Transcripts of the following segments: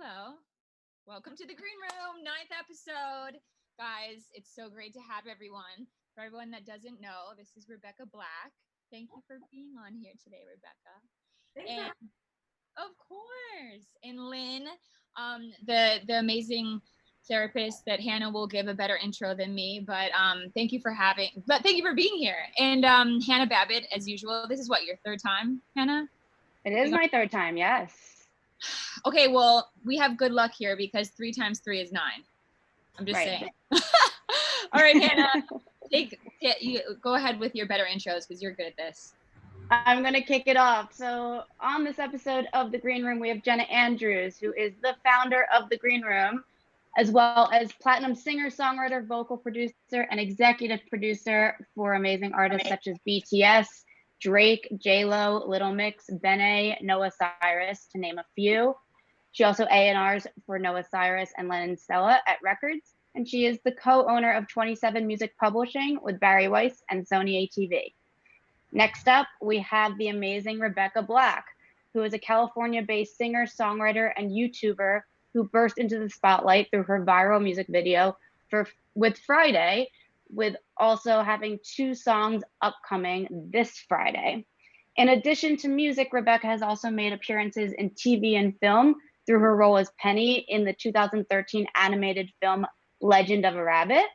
Hello. Welcome to the Green Room, 9th episode. Guys, it's so great to have everyone. For everyone that doesn't know, this is Rebecca Black. Thank you for being on here today, Rebecca. And of course, and Lynn, the amazing therapist that Hannah will give a better intro than me, but thank you for being here. And Hannah Babbitt, as usual. This is what, your third time, Hannah? It is my third time, yes. Okay, well, we have good luck here because 3 times 3 is 9. I'm just saying. All right, Hannah, you go ahead with your better intros because you're good at this. I'm going to kick it off. So on this episode of The Green Room, we have Jenna Andrews, who is the founder of The Green Room, as well as platinum singer, songwriter, vocal producer, and executive producer for amazing artists such as BTS, Drake, J-Lo, Little Mix, Benet, Noah Cyrus, to name a few. She also A&Rs for Noah Cyrus and Lennon Stella at Records, and she is the co-owner of 27 Music Publishing with Barry Weiss and Sony ATV. Next up, we have the amazing Rebecca Black, who is a California-based singer, songwriter, and YouTuber who burst into the spotlight through her viral music video with Friday, with also having 2 songs upcoming this Friday. In addition to music, Rebecca has also made appearances in TV and film through her role as Penny in the 2013 animated film Legend of a Rabbit,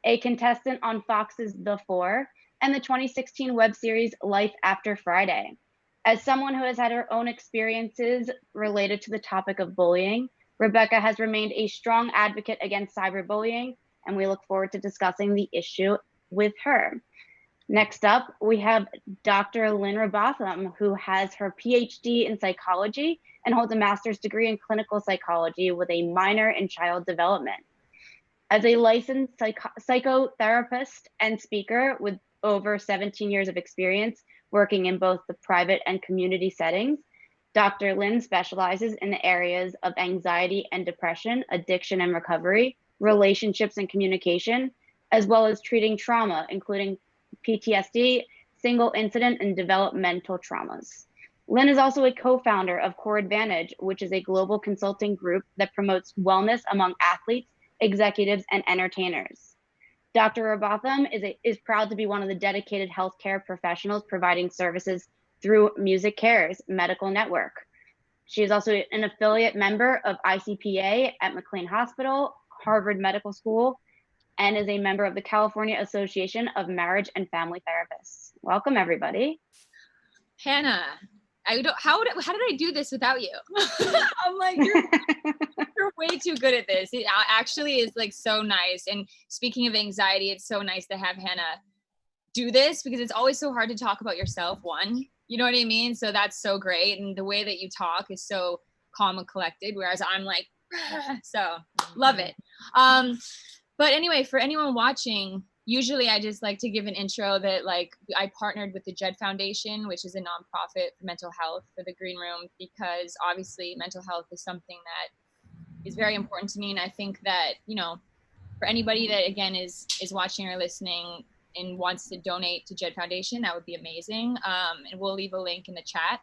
a contestant on Fox's The Four, and the 2016 web series Life After Friday. As someone who has had her own experiences related to the topic of bullying, Rebecca has remained a strong advocate against cyberbullying, and we look forward to discussing the issue with her. Next up, we have Dr. Lyn Rowbotham, who has her PhD in psychology and holds a master's degree in clinical psychology with a minor in child development. As a licensed psychotherapist and speaker with over 17 years of experience working in both the private and community settings, Dr. Lyn specializes in the areas of anxiety and depression, addiction and recovery, relationships and communication, as well as treating trauma, including PTSD, single incident, and developmental traumas. Lyn is also a co-founder of Core Advantage, which is a global consulting group that promotes wellness among athletes, executives, and entertainers. Dr. Robotham is proud to be one of the dedicated healthcare professionals providing services through Music Cares Medical Network. She is also an affiliate member of ICPA at McLean Hospital, Harvard Medical School, and is a member of the California Association of Marriage and Family Therapists. Welcome, everybody. Hannah, how did I do this without you? I'm like, you're way too good at this. It actually is like so nice. And speaking of anxiety, it's so nice to have Hannah do this because it's always so hard to talk about yourself, one. You know what I mean? So that's so great. And the way that you talk is so calm and collected, whereas I'm like, so love it. But anyway, for anyone watching, usually I just like to give an intro that like I partnered with the Jed Foundation, which is a nonprofit for mental health for the Green Room, because obviously mental health is something that is very important to me. And I think that, you know, for anybody that again is watching or listening and wants to donate to Jed Foundation, that would be amazing. And we'll leave a link in the chat.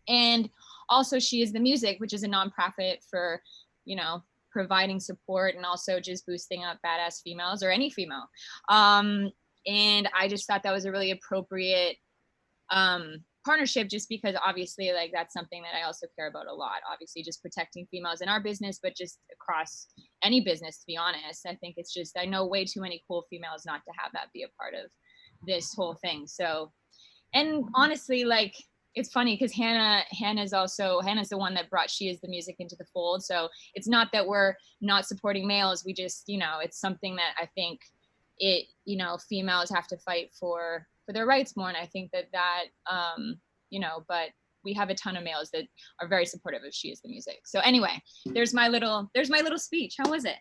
And also She Is the Music, which is a nonprofit for, you know, providing support and also just boosting up badass females or any female. And I just thought that was a really appropriate partnership, just because obviously like that's something that I also care about a lot, obviously just protecting females in our business, but just across any business, to be honest. I think it's just, I know way too many cool females not to have that be a part of this whole thing. So, and honestly, like, it's funny because Hannah's the one that brought She Is the Music into the fold. So it's not that we're not supporting males. We just, you know, it's something that I think females have to fight for their rights more. And I think that but we have a ton of males that are very supportive of She Is the Music. So anyway, there's my little speech. How was it?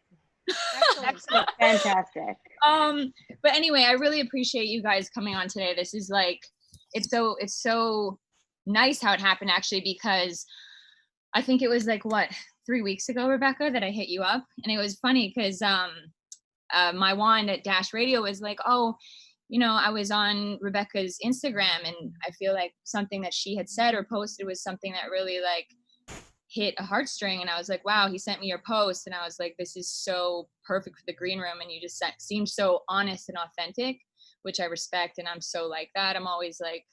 Excellent. Fantastic. But anyway, I really appreciate you guys coming on today. This is like, it's so nice how it happened, actually, because I think it was like 3 weeks ago, Rebecca, that I hit you up. And it was funny because my wand at Dash Radio was like, oh, you know, I was on Rebecca's Instagram and I feel like something that she had said or posted was something that really like hit a heartstring, and I was like, wow, he sent me your post, and I was like, this is so perfect for the green room, and you just seemed so honest and authentic, which I respect, and I'm so like that. I'm always like,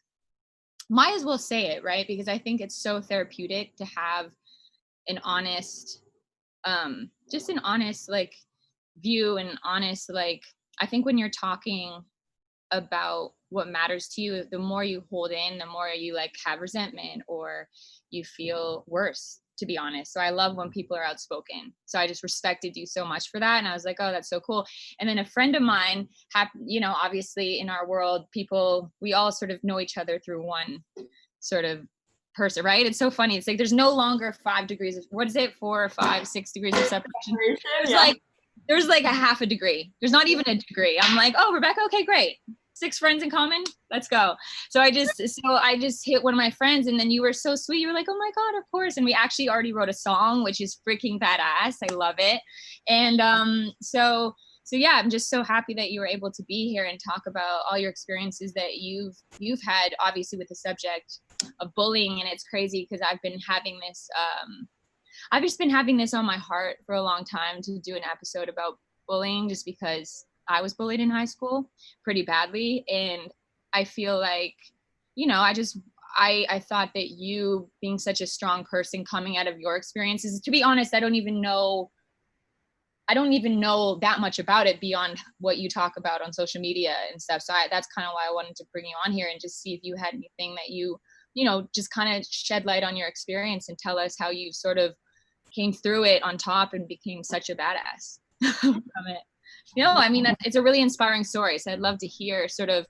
might as well say it, right? Because I think it's so therapeutic to have an honest, just an honest like view, and honest, like, I think when you're talking about what matters to you, the more you hold in, the more you like have resentment, or you feel worse, to be honest. So I love when people are outspoken. So I just respected you so much for that. And I was like, oh, that's so cool. And then a friend of mine, obviously in our world, people, we all sort of know each other through one sort of person, right? It's so funny. It's like, there's no longer 5 degrees of, what is it, 4 or 5, 6 degrees of separation. There's like a half a degree. There's not even a degree. I'm like, oh, Rebecca, okay, great. 6 friends in common, let's go. So I just hit one of my friends, and then you were so sweet. You were like, oh my God, of course. And we actually already wrote a song, which is freaking badass. I love it. And so yeah, I'm just so happy that you were able to be here and talk about all your experiences that you've had, obviously, with the subject of bullying. And it's crazy because I've just been having this on my heart for a long time, to do an episode about bullying, just because I was bullied in high school pretty badly. And I feel like, I thought that you, being such a strong person, coming out of your experiences, to be honest, I don't even know that much about it beyond what you talk about on social media and stuff. So that's kind of why I wanted to bring you on here and just see if you had anything that you just kind of shed light on your experience and tell us how you sort of came through it on top and became such a badass from it. I mean, it's a really inspiring story. So I'd love to hear sort of,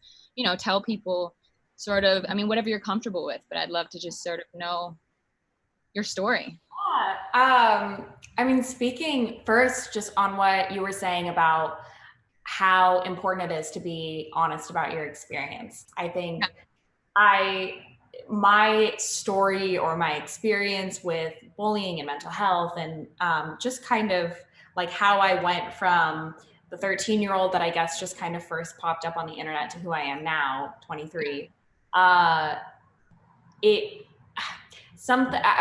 tell people sort of, I mean, whatever you're comfortable with, but I'd love to just sort of know your story. I mean, speaking first just on what you were saying about how important it is to be honest about your experience. I think my story or my experience with bullying and mental health, and just kind of like how I went from the 13-year-old that I guess just kind of first popped up on the internet to who I am now, 23. I've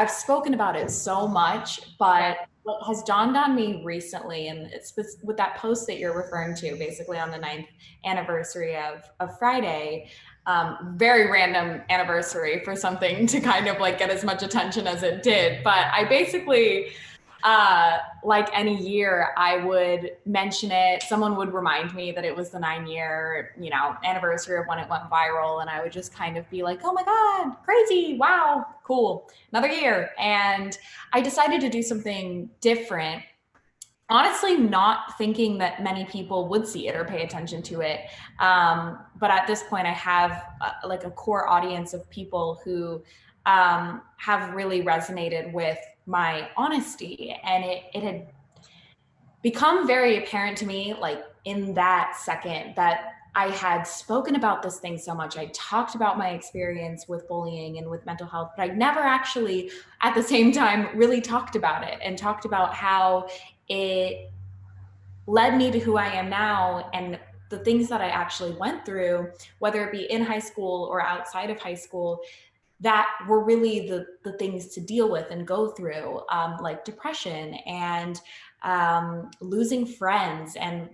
spoken about it so much, but what has dawned on me recently, and it's with that post that you're referring to, basically on the 9th anniversary of Friday, very random anniversary for something to kind of like get as much attention as it did. But I basically, like any year, I would mention it. Someone would remind me that it was the 9-year, anniversary of when it went viral. And I would just kind of be like, oh my God, crazy. Wow, cool. Another year. And I decided to do something different. Honestly, not thinking that many people would see it or pay attention to it. But at this point, I have like a core audience of people who have really resonated with my honesty. And it had become very apparent to me, like in that second, that I had spoken about this thing so much. I talked about my experience with bullying and with mental health, but I never actually, at the same time, really talked about it and talked about how it led me to who I am now and the things that I actually went through, whether it be in high school or outside of high school, that were really the things to deal with and go through, like depression and losing friends, and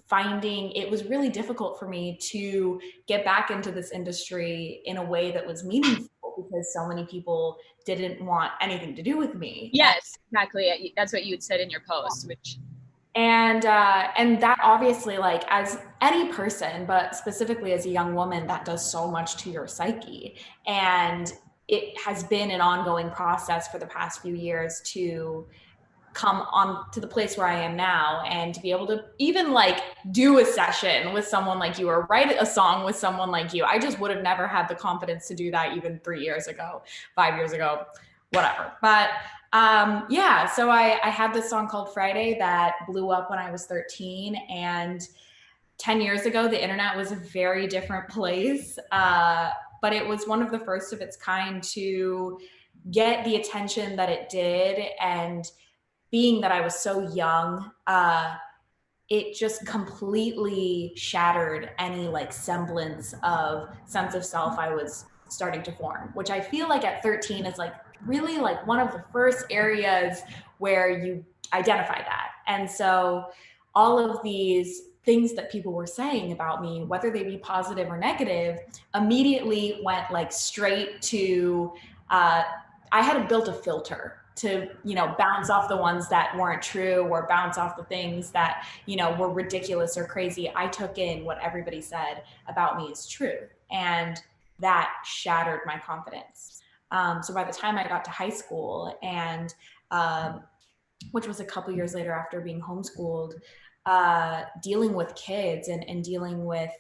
finding it was really difficult for me to get back into this industry in a way that was meaningful because so many people didn't want anything to do with me. Yes, exactly. That's what you had said in your post, which... And that obviously, like as any person, but specifically as a young woman, that does so much to your psyche. And it has been an ongoing process for the past few years to come on to the place where I am now, and to be able to even like do a session with someone like you or write a song with someone like you. I just would have never had the confidence to do that even 3 years ago, 5 years ago, whatever. But so I had this song called Friday that blew up when I was 13, and 10 years ago, the internet was a very different place. But it was one of the first of its kind to get the attention that it did. And being that I was so young, it just completely shattered any like semblance of sense of self I was starting to form, which I feel like at 13 is like really like one of the first areas where you identify that. And so all of these things that people were saying about me, whether they be positive or negative, immediately went like straight to, I had built a filter to, you know, bounce off the ones that weren't true or bounce off the things that, you know, were ridiculous or crazy. I took in what everybody said about me as true. And that shattered my confidence. So by the time I got to high school, and which was a couple years later after being homeschooled, dealing with kids and dealing with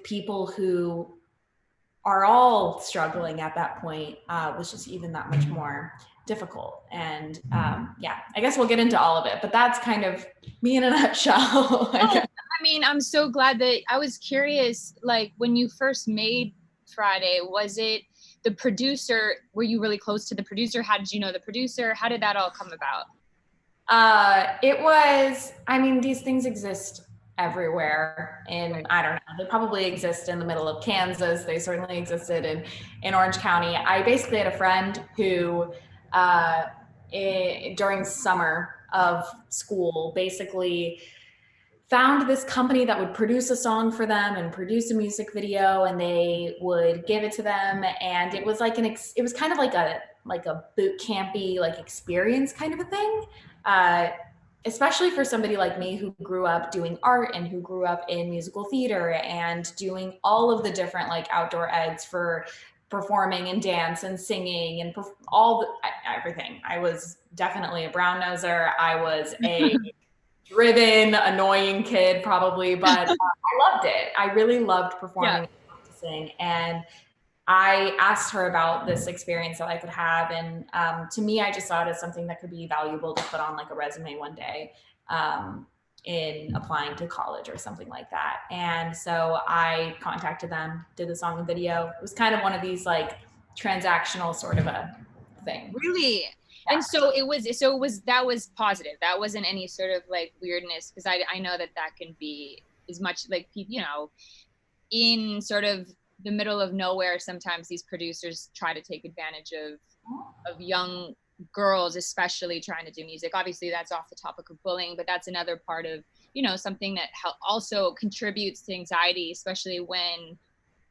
people who are all struggling at that point was just even that much more difficult. And yeah, I guess we'll get into all of it, but that's kind of me in a nutshell. I mean, I'm so glad that I was curious, like when you first made Friday, was it the producer? Were you really close to the producer? How did you know the producer? How did that all come about? It was, I mean, these things exist everywhere, and I don't know, they probably exist in the middle of Kansas. They certainly existed in Orange County. I basically had a friend who during summer of school basically found this company that would produce a song for them and produce a music video, and they would give it to them. And it was like it was kind of like a boot campy like experience kind of a thing. Especially for somebody like me who grew up doing art and who grew up in musical theater and doing all of the different like outdoor eds for performing and dance and singing and everything. I was definitely a brown noser. I was a driven, annoying kid probably, but I loved it. I really loved performing and practicing. And I asked her about this experience that I could have. And to me, I just saw it as something that could be valuable to put on like a resume one day in applying to college or something like that. And so I contacted them, did the song and video. It was kind of one of these like transactional sort of a thing. Really? Yeah. And so it was that was positive. That wasn't any sort of like weirdness, because I know that can be as much like, you know, in sort of the middle of nowhere, sometimes these producers try to take advantage of young girls, especially trying to do music. Obviously that's off the topic of bullying, but that's another part of, you know, something that also contributes to anxiety, especially when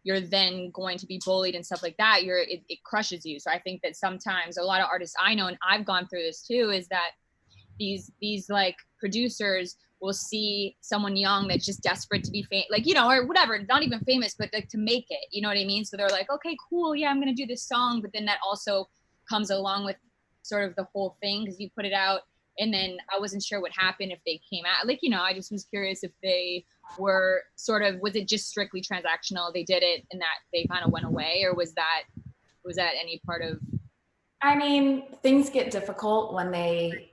you're then going to be bullied and stuff like that. It crushes you. So I think that sometimes a lot of artists I know, and I've gone through this too, is that these like producers will see someone young that's just desperate to be famous, like, you know, or whatever, not even famous, but like to make it, you know what I mean? So they're like, okay, cool. Yeah, I'm going to do this song. But then that also comes along with sort of the whole thing, because you put it out and then I wasn't sure what happened if they came out. Like, you know, I just was curious if they were sort of, was it just strictly transactional? They did it and that they kind of went away, or was that any part of? I mean, things get difficult when they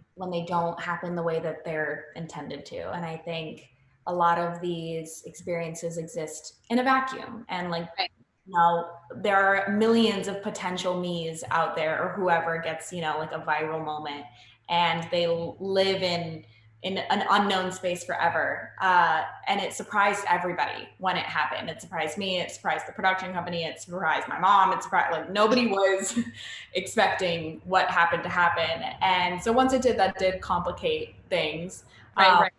don't happen the way that they're intended to. And I think a lot of these experiences exist in a vacuum. And like, you know, there are millions of potential me's out there, or whoever gets, you know, like a viral moment, and they live in an unknown space forever. And it surprised everybody when it happened. It surprised me. It surprised the production company. It surprised my mom. It surprised, like, nobody was expecting what happened to happen. And so once it did, that did complicate things. Right.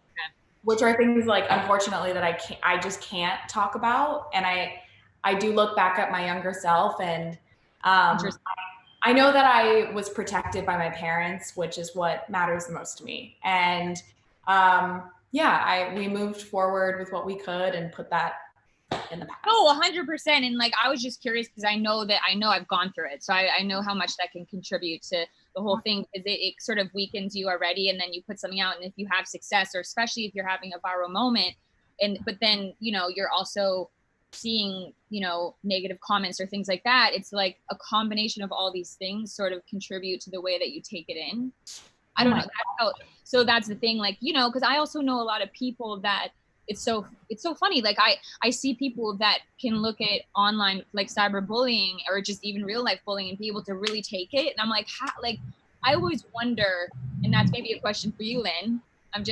Which are things like, unfortunately, that I just can't talk about. And I do look back at my younger self, and I know that I was protected by my parents, which is what matters the most to me. And we moved forward with what we could and put that in the past. Oh, 100%. And like, I was just curious because I know I've gone through it. So I know how much that can contribute to the whole thing, because it sort of weakens you already. And then you put something out, and if you have success, or especially if you're having a viral moment, but then, you know, you're also seeing, you know, negative comments or things like that. It's like a combination of all these things sort of contribute to the way that you take it in. I don't know. So that's the thing, like, you know, because I also know a lot of people that it's so funny. Like I see people that can look at online, like cyberbullying or just even real life bullying, and be able to really take it. And I'm like, I always wonder, and that's maybe a question for you, Lynn.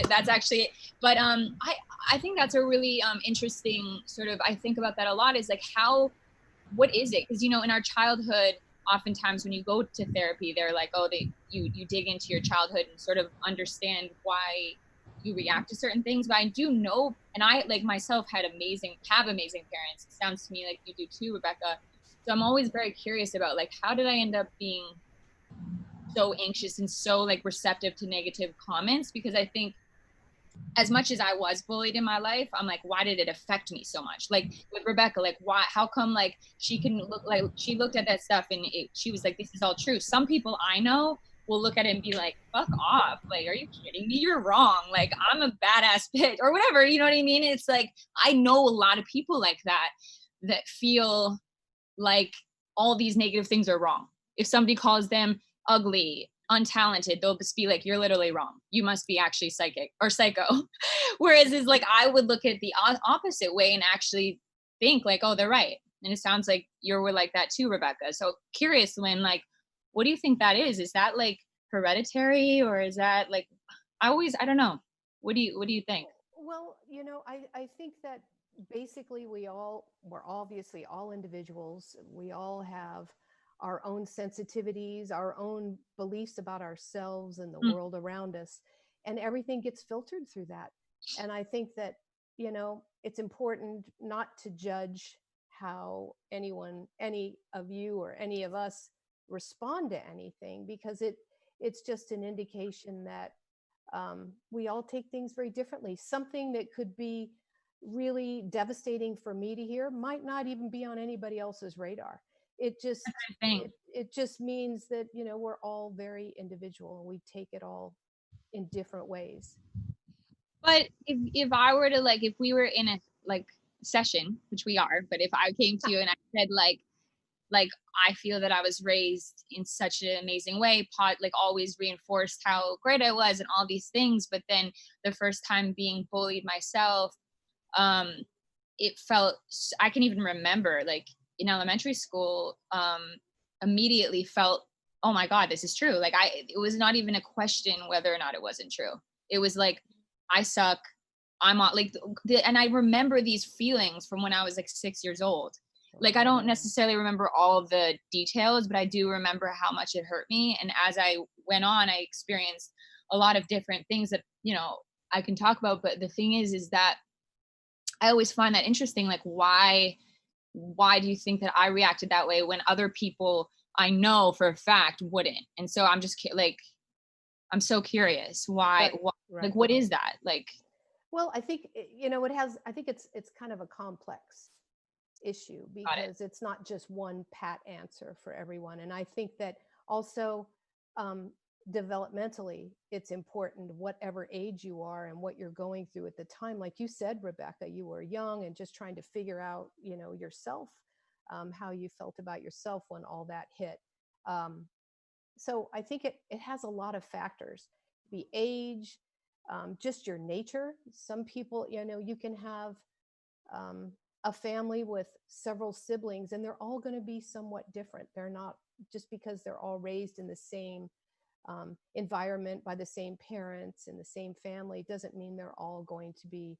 That's actually it. But I think that's a really interesting sort of, I think about that a lot, is like what is it? Because, you know, in our childhood, oftentimes when you go to therapy, they're like, oh, you dig into your childhood and sort of understand why you react to certain things. But I do know, and I like myself have amazing parents. It sounds to me like you do too, Rebecca. So I'm always very curious about like, how did I end up being so anxious and so like receptive to negative comments? Because I think as much as I was bullied in my life, I'm like, why did it affect me so much? Like with Rebecca, like why, how come like she can look like, she looked at that stuff and she was like, this is all true. Some people I know will look at it and be like, fuck off. Like, are you kidding me? You're wrong. Like, I'm a badass bitch or whatever. You know what I mean? It's like, I know a lot of people like that, that feel like all these negative things are wrong. If somebody calls them ugly, untalented, they'll just be like, you're literally wrong. You must be actually psychic or psycho. Whereas is like, I would look at the opposite way and actually think like, oh, they're right. And it sounds like you're like that too, Rebecca. So curious, Lynn, like, what do you think that is? Is that like hereditary, or is that like, I don't know. What do you think? Well, I think that basically we're obviously all individuals. We all have our own sensitivities, our own beliefs about ourselves and the world around us, and everything gets filtered through that. And I think that, it's important not to judge how any of you or any of us respond to anything, because it's just an indication that we all take things very differently. Something that could be really devastating for me to hear might not even be on anybody else's radar. It just means that, we're all very individual and we take it all in different ways. But if I were to like, if we were in a like session, which we are, but if I came to you and I said like I feel that I was raised in such an amazing way, like always reinforced how great I was and all these things, but then the first time being bullied myself, it felt, I can even remember like in elementary school, immediately felt, oh my God, this is true. Like it was not even a question whether or not it wasn't true. It was like, I suck. I'm like, and I remember these feelings from when I was like 6 years old. Like, I don't necessarily remember all of the details, but I do remember how much it hurt me. And as I went on, I experienced a lot of different things that, I can talk about. But the thing is that I always find that interesting. Like, why do you think that I reacted that way when other people I know for a fact wouldn't? And so I'm just like, I'm so curious why, Right. Like, what is that? Like, well, I think, I think it's kind of a complex issue, because it's not just one pat answer for everyone. And I think that also developmentally, it's important, whatever age you are and what you're going through at the time. Like you said, Rebecca, you were young and just trying to figure out, yourself, how you felt about yourself when all that hit. So I think it has a lot of factors: the age, just your nature. Some people, you can have a family with several siblings and they're all going to be somewhat different. They're not, just because they're all raised in the same environment by the same parents in the same family, doesn't mean they're all going to be,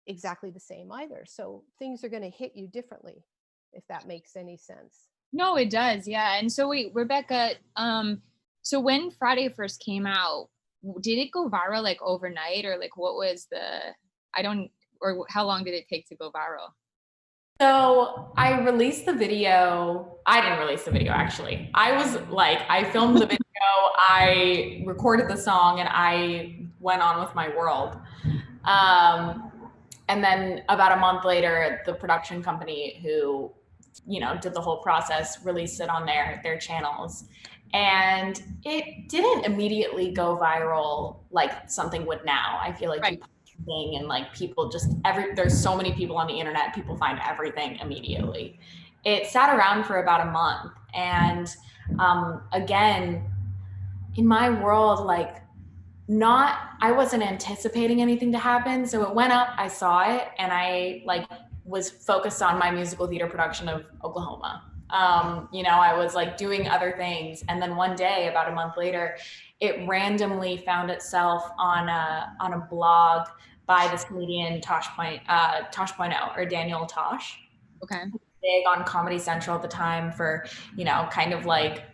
exactly the same either. So things are going to hit you differently, if that makes any sense. No, it does. Yeah. And so wait, Rebecca, so when Friday first came out, did it go viral like overnight, or like what was or how long did it take to go viral? So I released the video. I didn't release the video, actually. I filmed the video, I recorded the song, and I went on with my world. And then about a month later, the production company who, did the whole process released it on their channels. And it didn't immediately go viral like something would now. I feel like right. Thing, and like people just there's so many people on the internet, people find everything immediately. It sat around for about a month, and again, in my world, like I wasn't anticipating anything to happen, so it went up, I saw it, and I like was focused on my musical theater production of Oklahoma. I was like doing other things, and then one day, about a month later, it randomly found itself on a blog by this comedian Tosh.0, or Daniel Tosh. Okay. big on Comedy Central at the time for, kind of like,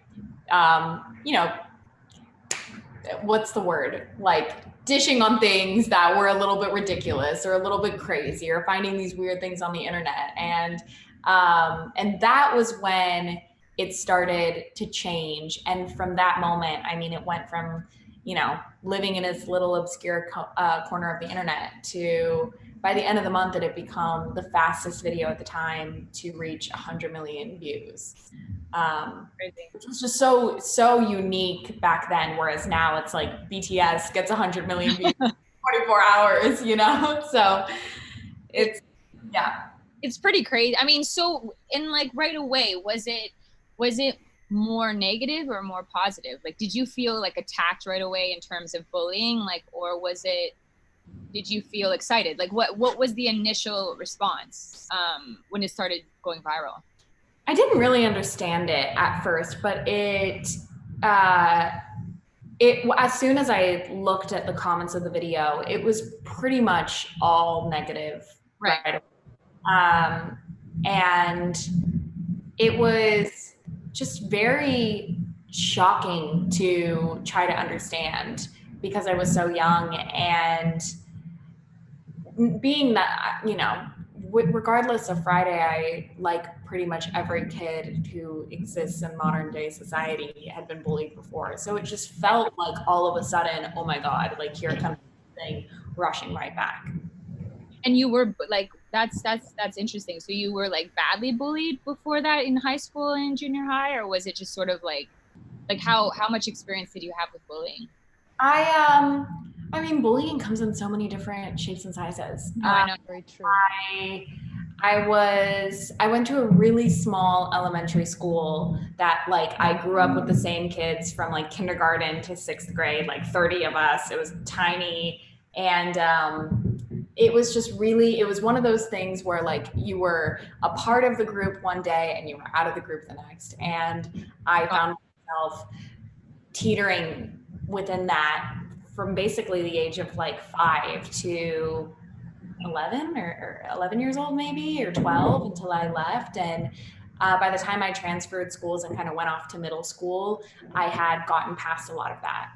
what's the word? Like dishing on things that were a little bit ridiculous or a little bit crazy or finding these weird things on the internet. And that was when it started to change. And from that moment, I mean, it went from, living in this little obscure corner of the internet to, by the end of the month, it had become the fastest video at the time to reach 100 million views. Which was just so unique back then, whereas now it's like BTS gets 100 million views in 24 hours, so it's pretty crazy. I mean, so in like right away, was it more negative or more positive? Like, did you feel like attacked right away in terms of bullying, like, or did you feel excited? Like, what was the initial response when it started going viral? I didn't really understand it at first, but it as soon as I looked at the comments of the video, it was pretty much all negative. Right. And it was just very shocking to try to understand because I was so young, and being that, regardless of Friday, I, like pretty much every kid who exists in modern day society, had been bullied before. So it just felt like all of a sudden, oh my God, like here comes the thing rushing right back. And you were like, that's interesting. So you were like badly bullied before that in high school and junior high, or was it just sort of like how much experience did you have with bullying? I mean, bullying comes in so many different shapes and sizes. No, I know. Very true. I went to a really small elementary school that, like, I grew up with the same kids from like kindergarten to 6th grade, like 30 of us. It was tiny. And it was just really, it was one of those things where like you were a part of the group one day and you were out of the group the next. And I found myself teetering within that from basically the age of like 5 to 11 or 11 years old, maybe, or 12, until I left. And by the time I transferred schools and kind of went off to middle school, I had gotten past a lot of that,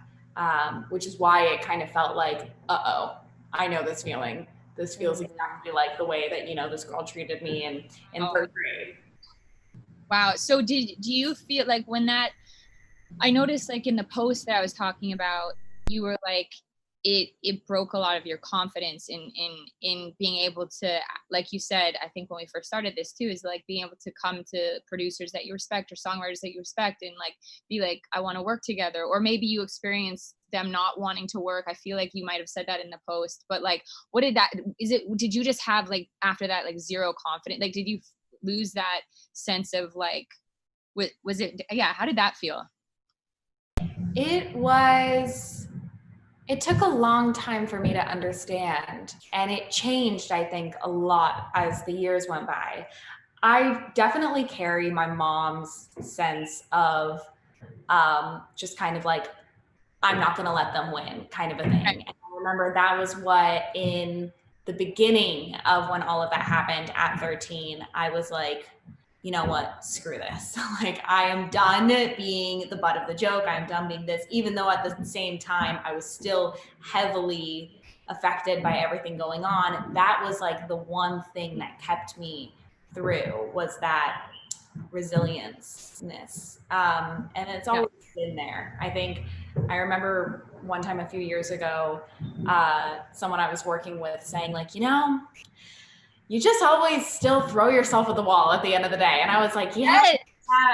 which is why it kind of felt like, I know this feeling. This feels exactly like the way that, this girl treated me in 3rd grade. Wow. So do you feel like when that, I noticed like in the post that I was talking about, you were like, it broke a lot of your confidence in being able to, like you said, I think when we first started this too, is like being able to come to producers that you respect or songwriters that you respect and like be like, I want to work together. Or maybe you experienced them not wanting to work. I feel like you might have said that in the post, but like, did you just have like after that like zero confidence? Like, did you lose that sense of like, was it, how did that feel? It took a long time for me to understand, and it changed, I think, a lot as the years went by. I definitely carry my mom's sense of just kind of like, I'm not going to let them win kind of a thing. And I remember that was what, in the beginning of when all of that happened at 13, I was like, you know what, screw this. Like, I am done being the butt of the joke. I am done being this, even though at the same time, I was still heavily affected by everything going on. That was like the one thing that kept me through, was that resilience-ness. And it's always been there. I think I remember one time a few years ago, someone I was working with saying like, you just always still throw yourself at the wall at the end of the day. And I was like, yeah,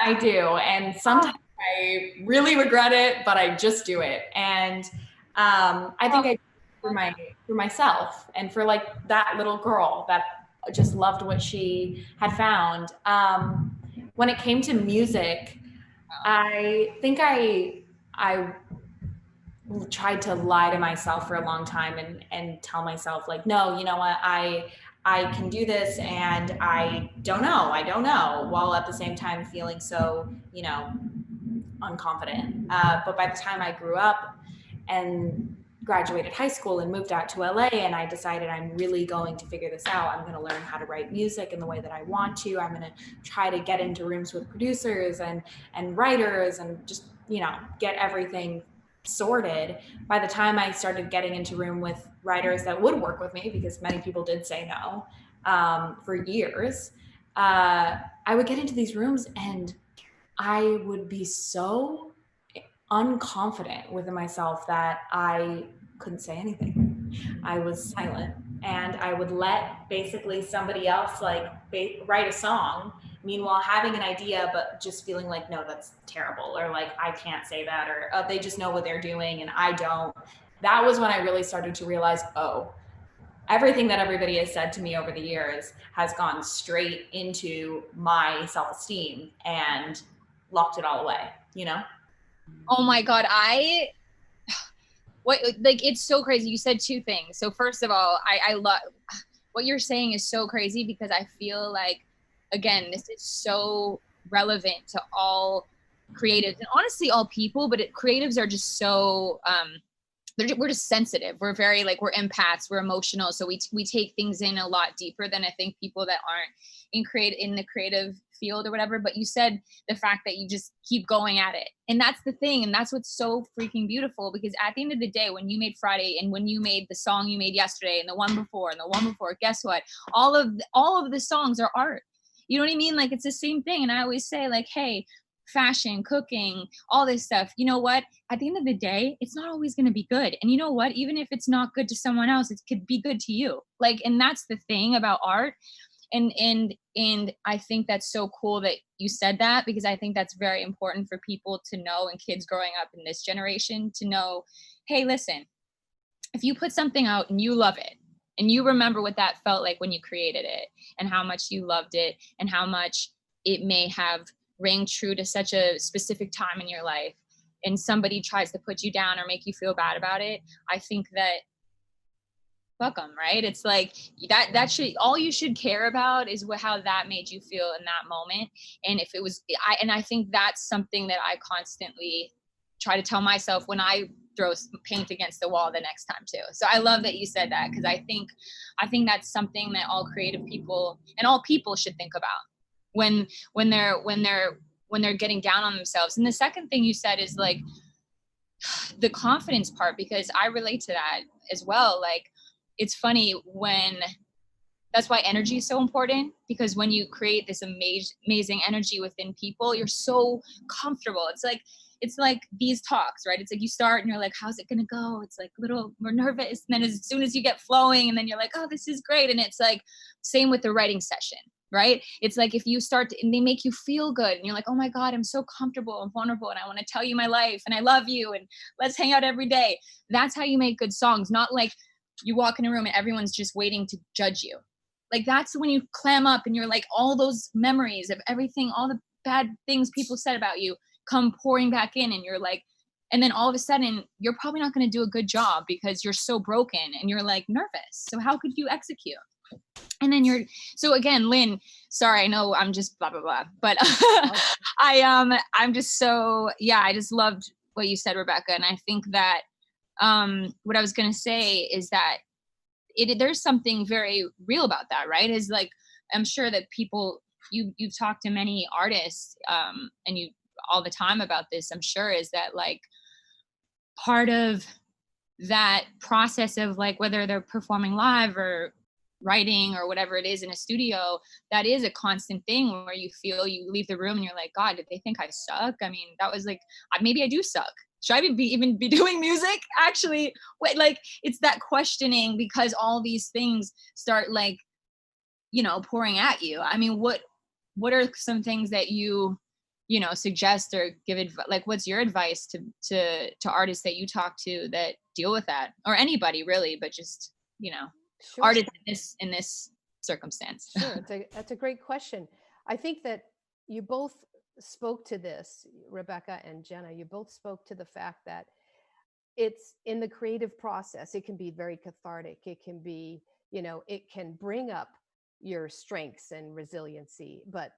I do. And sometimes I really regret it, but I just do it. And I think I for myself and for like that little girl that just loved what she had found. When it came to music, I think I tried to lie to myself for a long time and tell myself like, no, you know what, I can do this, and I don't know, while at the same time feeling so, unconfident. But by the time I grew up and graduated high school and moved out to LA, and I decided I'm really going to figure this out. I'm going to learn how to write music in the way that I want to. I'm going to try to get into rooms with producers and writers and just, you know, get everything sorted. By the time I started getting into room with writers that would work with me, because many people did say no for years, I would get into these rooms and I would be so unconfident within myself that I couldn't say anything. I was silent, and I would let basically somebody else like write a song, meanwhile having an idea but just feeling like, no, that's terrible, or like I can't say that, or they just know what they're doing and I don't. That was when I really started to realize, oh, everything that everybody has said to me over the years has gone straight into my self-esteem and locked it all away, you know? Oh my God. It's so crazy. You said two things. So first of all, I love what you're saying is so crazy, because I feel like, again, this is so relevant to all creatives and honestly all people, but creatives are just so, we're just sensitive. We're very we're empaths, we're emotional. So we take things in a lot deeper than I think people that aren't in the creative field or whatever. But you said the fact that you just keep going at it. And that's the thing. And that's what's so freaking beautiful, because at the end of the day, when you made Friday and when you made the song you made yesterday and the one before, guess what? All of the songs are art. You know what I mean? Like, it's the same thing. And I always say, like, hey, fashion, cooking, all this stuff, you know what? At the end of the day, it's not always going to be good. And you know what? Even if it's not good to someone else, it could be good to you. Like, and that's the thing about art. And I think that's so cool that you said that, because I think that's very important for people to know, and kids growing up in this generation to know, hey, listen, if you put something out and you love it, and you remember what that felt like when you created it, and how much you loved it, and how much it may have rang true to such a specific time in your life, and somebody tries to put you down or make you feel bad about it, I think that fuck them, right? It's like that should, all you should care about is how that made you feel in that moment. And if it was, I think that's something that I constantly try to tell myself when I throw paint against the wall the next time too. So I love that you said that, because I think that's something that all creative people and all people should think about when they're getting down on themselves. And the second thing you said is like the confidence part, because I relate to that as well. Like, it's funny that's why energy is so important, because when you create this amazing energy within people, you're so comfortable. It's like these talks, right? It's like you start and you're like, how's it gonna go? It's like a little more nervous. And then as soon as you get flowing, and then you're like, oh, this is great. And it's like, same with the writing session, right? It's like, if you start and they make you feel good and you're like, oh my God, I'm so comfortable and vulnerable, and I want to tell you my life, and I love you, and let's hang out every day. That's how you make good songs. Not like you walk in a room and everyone's just waiting to judge you. Like, that's when you clam up and you're like, all those memories of everything, all the bad things people said about you come pouring back in, and you're like, and then all of a sudden you're probably not going to do a good job because you're so broken and you're like nervous. So how could you execute? And then so again, Lynn, sorry, I know I'm just blah, blah, blah, but I'm just so, yeah, I just loved what you said, Rebecca. And I think that what I was going to say is that there's something very real about that, right? Is like, I'm sure that people, you've talked to many artists, and you all the time about this, I'm sure, is that like part of that process of like, whether they're performing live or writing or whatever it is in a studio, that is a constant thing where you feel, you leave the room and you're like, God, did they think I suck? I mean, that was like, maybe I do suck. Should I even be doing music? Actually, wait, like, it's that questioning, because all these things start like, pouring at you. I mean, what are some things that you suggest or give advice? Like, what's your advice to artists that you talk to that deal with that, or anybody really, but just, Sure. artists in this circumstance? Sure, that's a great question. I think that you both spoke to this, Rebecca and Jenna. You both spoke to the fact that it's in the creative process. It can be very cathartic. It can be, it can bring up your strengths and resiliency, but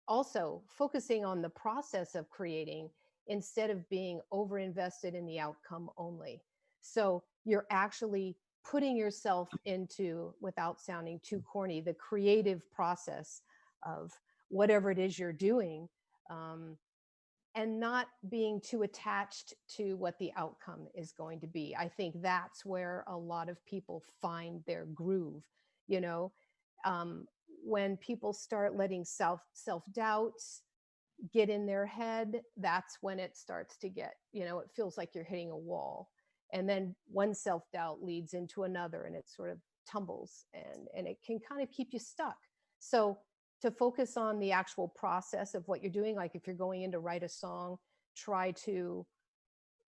also focusing on the process of creating instead of being over invested in the outcome only. So you're actually putting yourself into, without sounding too corny, the creative process of whatever it is you're doing, and not being too attached to what the outcome is going to be. I think that's where a lot of people find their groove, you know. When people start letting self-doubts get in their head, that's when it starts to get, you know, it feels like you're hitting a wall. And then one self-doubt leads into another, and it sort of tumbles, and it can kind of keep you stuck. So to focus on the actual process of what you're doing, like if you're going in to write a song, try to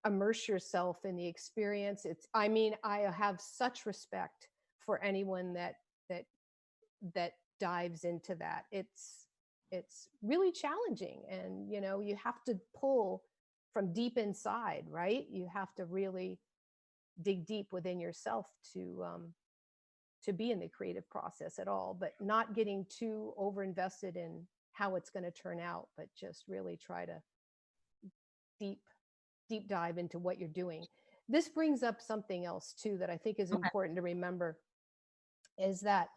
immerse yourself in the experience. I mean, I have such respect for anyone that dives into that. It's really challenging, and you know, you have to pull from deep inside, right? You have to really dig deep within yourself to be in the creative process at all, but not getting too over invested in how it's going to turn out, but just really try to deep dive into what you're doing. This brings up something else too that I think is important to remember, is that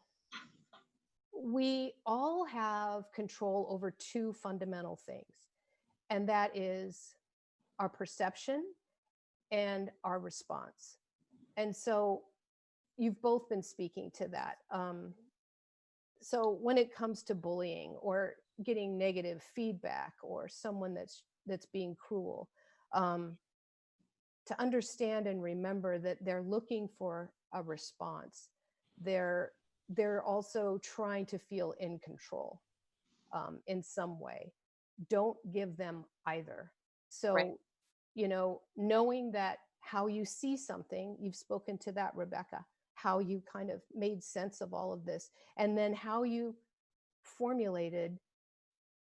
we all have control over two fundamental things, and that is our perception and our response. And so you've both been speaking to that. So when it comes to bullying or getting negative feedback, or someone that's being cruel, to understand and remember that they're looking for a response. They're also trying to feel in control in some way. Don't give them either. So, right. You know, knowing that how you see something, you've spoken to that, Rebecca, how you kind of made sense of all of this, and then how you formulated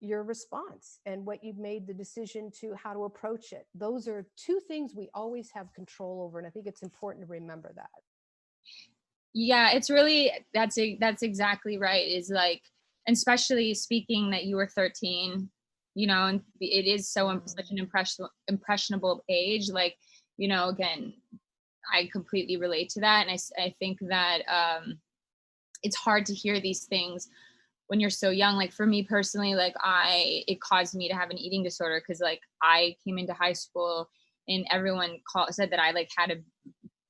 your response and what you've made the decision to, how to approach it. Those are two things we always have control over. And I think it's important to remember that. Yeah, it's really, that's exactly right. Is like, and especially speaking that you were 13, you know, and it is so such an impressionable age. Like, you know, again, I completely relate to that. And I think that it's hard to hear these things when you're so young. Like for me personally, like it caused me to have an eating disorder, because like I came into high school and everyone said that I like had a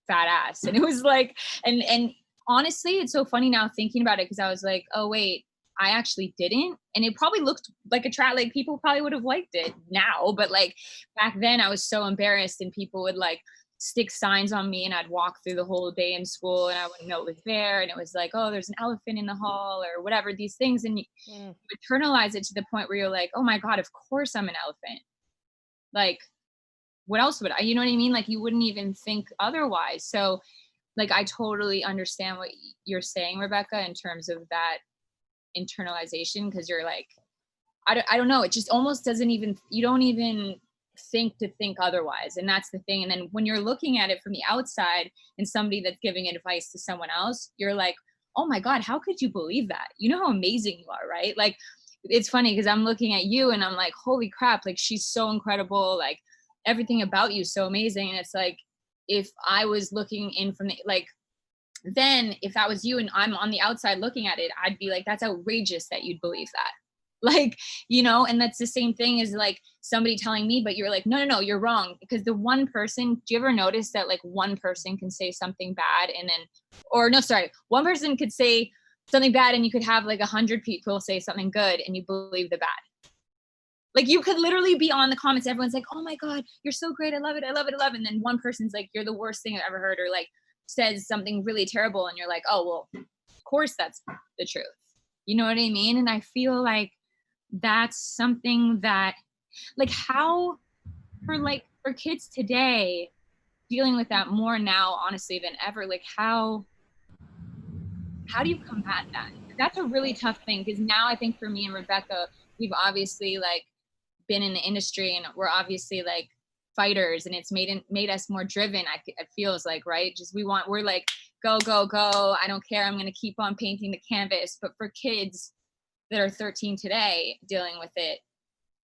fat ass, and it was like, and honestly, it's so funny now thinking about it, because I was like, oh wait, I actually didn't, and it probably looked like like people probably would have liked it now, but like back then I was so embarrassed, and people would like stick signs on me, and I'd walk through the whole day in school and I wouldn't know it was there, and it was like, oh, there's an elephant in the hall or whatever, these things, and you internalize it to the point where you're like, oh my God, of course I'm an elephant. Like, what else would I, you know what I mean? Like, you wouldn't even think otherwise. So like, I totally understand what you're saying, Rebecca, in terms of that internalization, because you're like, I don't know, it just almost doesn't even, you don't even think otherwise. And that's the thing. And then when you're looking at it from the outside and somebody that's giving advice to someone else, you're like, oh my God, how could you believe that? You know how amazing you are, right? Like, it's funny because I'm looking at you and I'm like, holy crap, like she's so incredible, like everything about you is so amazing. And it's like, if I was looking in from the, like, then if that was you and I'm on the outside looking at it, I'd be like, that's outrageous that you'd believe that. Like, you know, and that's the same thing as like somebody telling me, but you're like, no, you're wrong. Because the one person, do you ever notice that like one person can say something bad and then, or no, sorry, one person could say something bad and you could have like 100 people say something good and you believe the bad. Like you could literally be on the comments, everyone's like, oh my God, you're so great, I love it. And then one person's like, you're the worst thing I've ever heard, or like says something really terrible and you're like, oh, well, of course that's the truth. You know what I mean? And I feel like that's something that, like, how for kids today dealing with that more now, honestly, than ever, like how do you combat that? That's a really tough thing, because now I think for me and Rebecca, we've obviously like been in the industry and we're obviously like fighters, and it's made us more driven. It feels like, right? Just we're like, go, I don't care, I'm gonna keep on painting the canvas. But for kids that are 13 today dealing with it,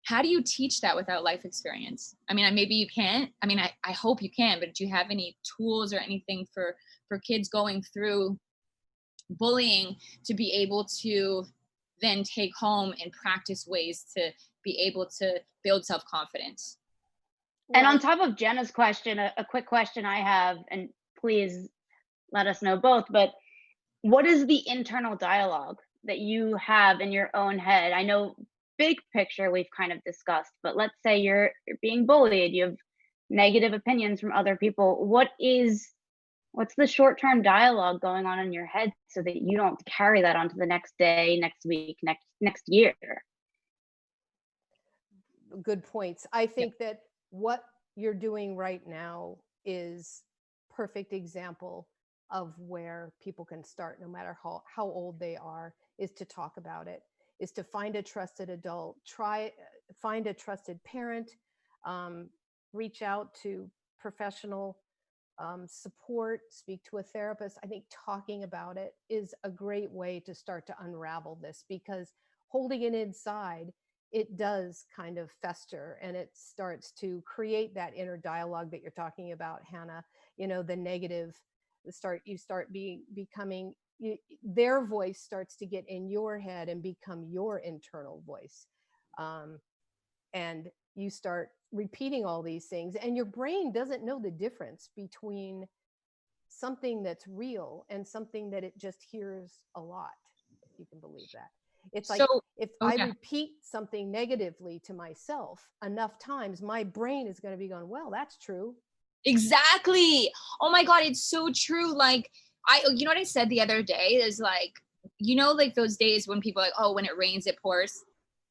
how do you teach that without life experience? I mean, maybe you can't. I mean, I hope you can, but do you have any tools or anything for kids going through bullying to be able to then take home and practice ways to be able to build self-confidence? And on top of Jenna's question, a quick question I have, and please let us know both, but what is the internal dialogue that you have in your own head? I know big picture we've kind of discussed, but let's say you're being bullied, you have negative opinions from other people. What's the short-term dialogue going on in your head so that you don't carry that onto the next day, next week, next year? Good points. I think that what you're doing right now is perfect example of where people can start, no matter how old they are, is to talk about it, is to find a trusted adult, find a trusted parent, reach out to professional support, speak to a therapist. I think talking about it is a great way to start to unravel this, because holding it inside, it does kind of fester, and it starts to create that inner dialogue that you're talking about, Hannah. You know, the negative, becoming, their voice starts to get in your head and become your internal voice. And you start repeating all these things, and your brain doesn't know the difference between something that's real and something that it just hears a lot, if you can believe that. It's like, if I repeat something negatively to myself enough times, my brain is going to be going, well, that's true. Exactly. Oh my God, it's so true. Like, you know what I said the other day is like, you know, like those days when people are like, oh, when it rains, it pours.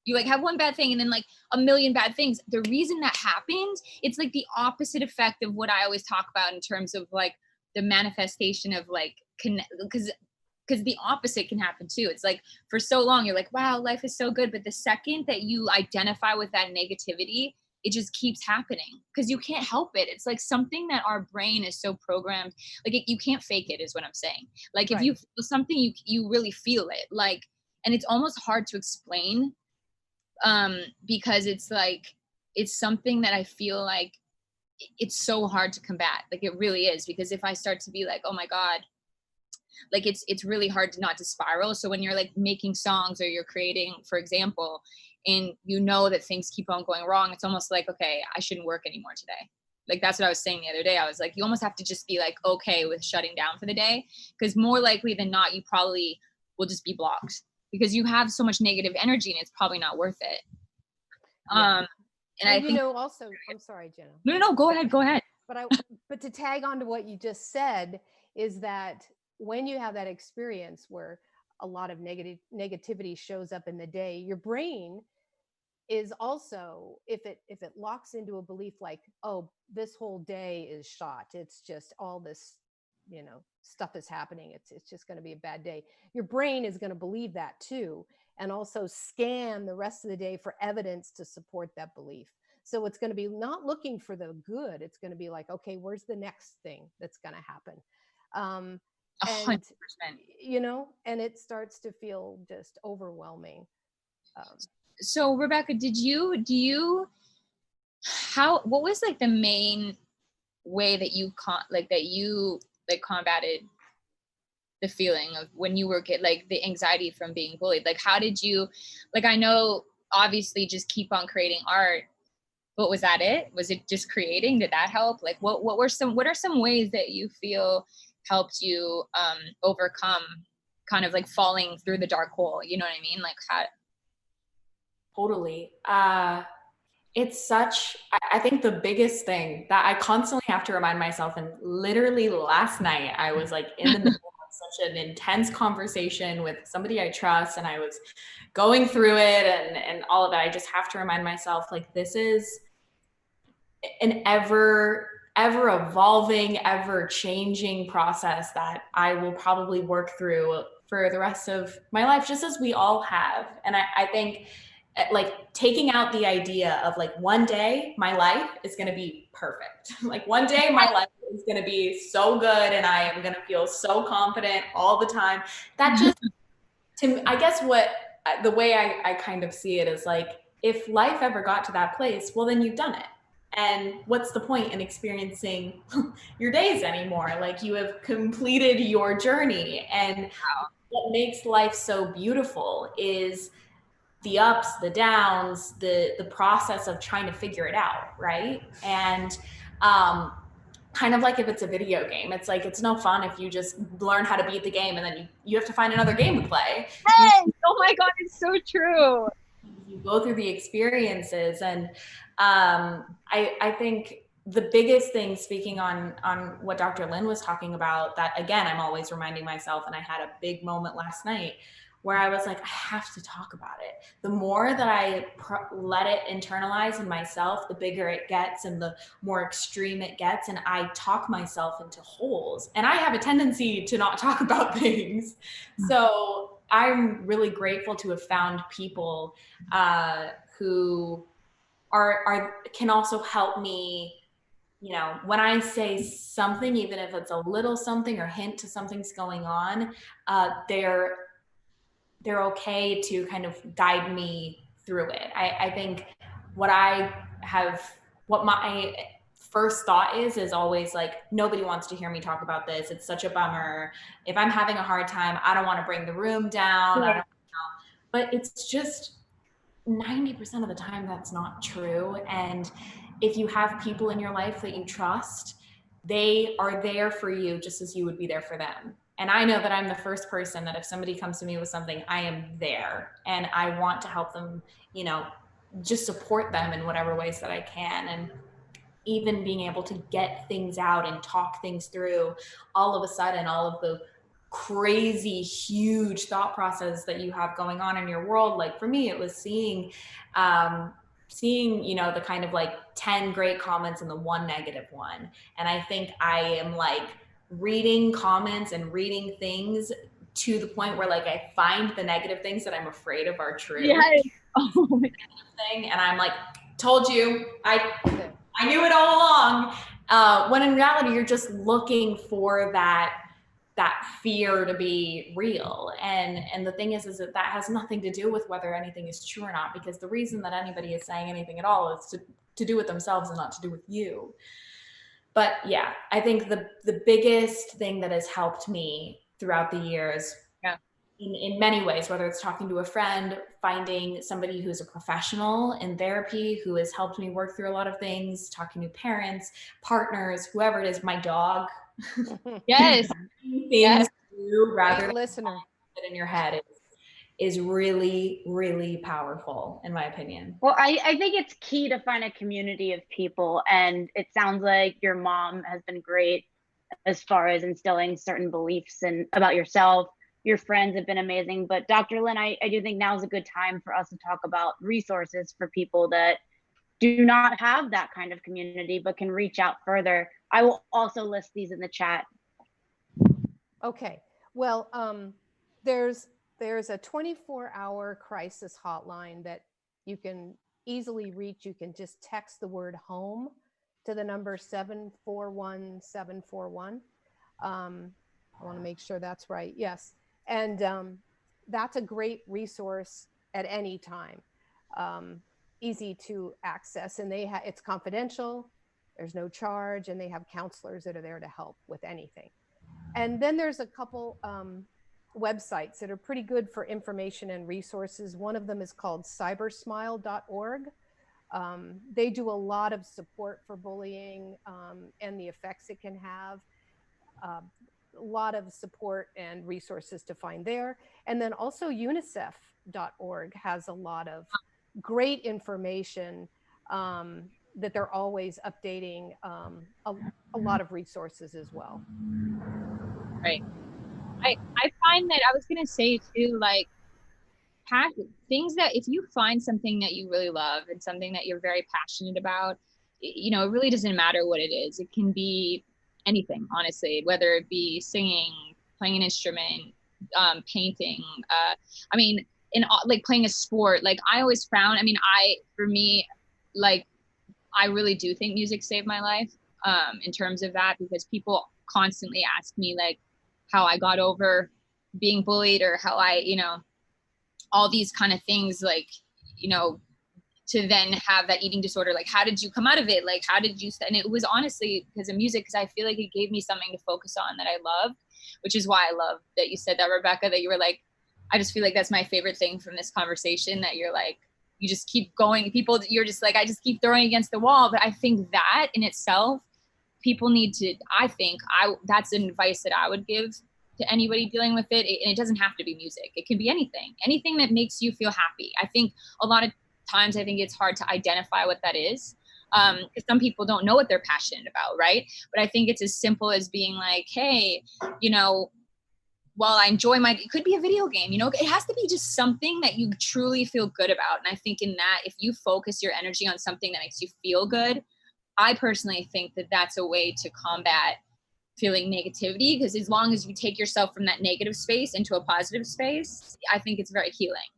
You like have one bad thing and then like a million bad things. The reason that happens, it's like the opposite effect of what I always talk about in terms of like the manifestation of like, because the opposite can happen too. It's like for so long, you're like, wow, life is so good. But the second that you identify with that negativity, it just keeps happening because you can't help it. It's like something that our brain is so programmed. Like you can't fake it is what I'm saying. Like if you feel something, you really feel it. Like, and it's almost hard to explain because it's like, it's something that I feel like it's so hard to combat. Like it really is, because if I start to be like, oh my God, like it's really hard to not to spiral. So when you're like making songs or you're creating, for example, and you know that things keep on going wrong, it's almost like, okay, I shouldn't work anymore today. Like that's what I was saying the other day. I was like, you almost have to just be like okay with shutting down for the day, because more likely than not, you probably will just be blocked because you have so much negative energy and it's probably not worth it. And I think, also, I'm sorry, Jenna. No, go ahead. But to tag on to what you just said is that when you have that experience where a lot of negativity shows up in the day, your brain is also, if it locks into a belief like, oh, this whole day is shot, it's just all this, stuff is happening, it's just going to be a bad day, your brain is going to believe that too, and also scan the rest of the day for evidence to support that belief. So it's going to be not looking for the good, it's going to be like, okay, where's the next thing that's going to happen? 100%. And it starts to feel just overwhelming. So Rebecca, what was like the main way that you combated the feeling of when you were like the anxiety from being bullied? Like how did you, like, I know obviously just keep on creating art, but was that it? Was it just creating? Did that help? Like what are some ways that you feel helped you overcome kind of like falling through the dark hole? You know what I mean? Like how? Totally. It's I think the biggest thing that I constantly have to remind myself, and literally last night I was like in the middle of such an intense conversation with somebody I trust, and I was going through it and all of that. I just have to remind myself, like, this is an ever evolving, ever changing process that I will probably work through for the rest of my life, just as we all have. And I think like taking out the idea of like one day my life is going to be perfect. Like one day my life is going to be so good and I am going to feel so confident all the time. That just, I guess the way I kind of see it is like, if life ever got to that place, well, then you've done it. And what's the point in experiencing your days anymore? Like, you have completed your journey. And what makes life so beautiful is the ups, the downs, the process of trying to figure it out, right? And kind of like if it's a video game, it's like, it's no fun if you just learn how to beat the game and then you have to find another game to play. Yes! Oh my God, it's so true. You go through the experiences. And I think the biggest thing, speaking on what Dr. Lynn was talking about, that again, I'm always reminding myself, and I had a big moment last night where I was like, I have to talk about it. The more that I let it internalize in myself, the bigger it gets and the more extreme it gets. And I talk myself into holes. And I have a tendency to not talk about things. So I'm really grateful to have found people who can also help me, you know, when I say something, even if it's a little something or hint to something's going on, they're okay to kind of guide me through it. I think what my first thought is always like, nobody wants to hear me talk about this. It's such a bummer. If I'm having a hard time, I don't want to bring the room down. Yeah. But it's just 90% of the time that's not true. And if you have people in your life that you trust, they are there for you just as you would be there for them. And I know that I'm the first person that if somebody comes to me with something, I am there and I want to help them, you know, just support them in whatever ways that I can. And even being able to get things out and talk things through, all of a sudden, all of the crazy, huge thought process that you have going on in your world. Like for me, it was seeing, you know, the kind of like 10 great comments and the one negative one. And I think I am like reading comments and reading things to the point where like I find the negative things that I'm afraid of are true. Yes. Oh my thing, and I'm like, told you, I knew it all along. When in reality, you're just looking for that fear to be real. And the thing is that has nothing to do with whether anything is true or not, because the reason that anybody is saying anything at all is to do with themselves and not to do with you. But yeah, I think the biggest thing that has helped me throughout the years, in many ways, whether it's talking to a friend, finding somebody who's a professional in therapy who has helped me work through a lot of things, talking to parents, partners, whoever it is, my dog. Yes. Things to do rather than listener it in your head is really, really powerful, in my opinion. Well, I think it's key to find a community of people. And it sounds like your mom has been great as far as instilling certain beliefs and about yourself. Your friends have been amazing. But Dr. Lynn, I do think now is a good time for us to talk about resources for people that do not have that kind of community, but can reach out further. I will also list these in the chat. Okay, well, there's a 24-hour crisis hotline that you can easily reach. You can just text the word home to the number 741-741. I want to make sure that's right. Yes. And that's a great resource at any time. Easy to access, and it's confidential. There's no charge, and they have counselors that are there to help with anything. And then there's a couple websites that are pretty good for information and resources. One of them is called cybersmile.org. They do a lot of support for bullying and the effects it can have. A lot of support and resources to find there. And then also unicef.org has a lot of great information that they're always updating, a lot of resources as well. Right. I find that I was going to say too, like things that if you find something that you really love and something that you're very passionate about, you know, it really doesn't matter what it is. It can be anything, honestly, whether it be singing, playing an instrument, painting, I mean, like playing a sport. Like I always found, for me, like I really do think music saved my life in terms of that, because people constantly ask me like how I got over being bullied or how I, you know, all these kind of things, like, you know, to then have that eating disorder. Like, how did you come out of it? Like, how did you, and it was honestly because of music, because I feel like it gave me something to focus on that I loved, which is why I love that you said that, Rebecca, that you were like, I just feel like that's my favorite thing from this conversation, that you're like, you just keep going. People, you're just like, I just keep throwing against the wall. But I think that in itself, people need to, that's an advice that I would give to anybody dealing with it. And it doesn't have to be music. It can be anything that makes you feel happy. I think a lot of times, I think it's hard to identify what that is. Because some people don't know what they're passionate about, right? But I think it's as simple as being like, hey, you know, while I enjoy it could be a video game, you know, it has to be just something that you truly feel good about. And I think in that, if you focus your energy on something that makes you feel good, I personally think that that's a way to combat feeling negativity, because as long as you take yourself from that negative space into a positive space, I think it's very healing.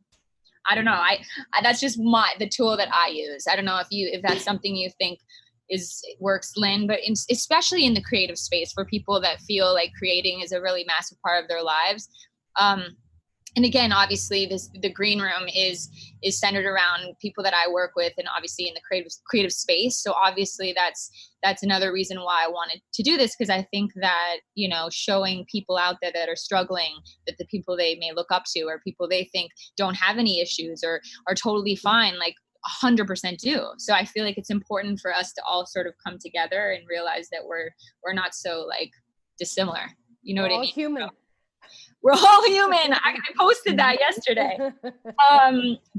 I don't know. I that's just the tool that I use. I don't know if that's something you think works, Lynn, but especially in the creative space for people that feel like creating is a really massive part of their lives. And again, obviously the green room is centered around people that I work with, and obviously in the creative space. So obviously that's another reason why I wanted to do this, because I think that, you know, showing people out there that are struggling, that the people they may look up to or people they think don't have any issues or are totally fine, like 100% do. So I feel like it's important for us to all sort of come together and realize that we're not so like dissimilar. You know what I mean? Human. We're all human. I posted that yesterday.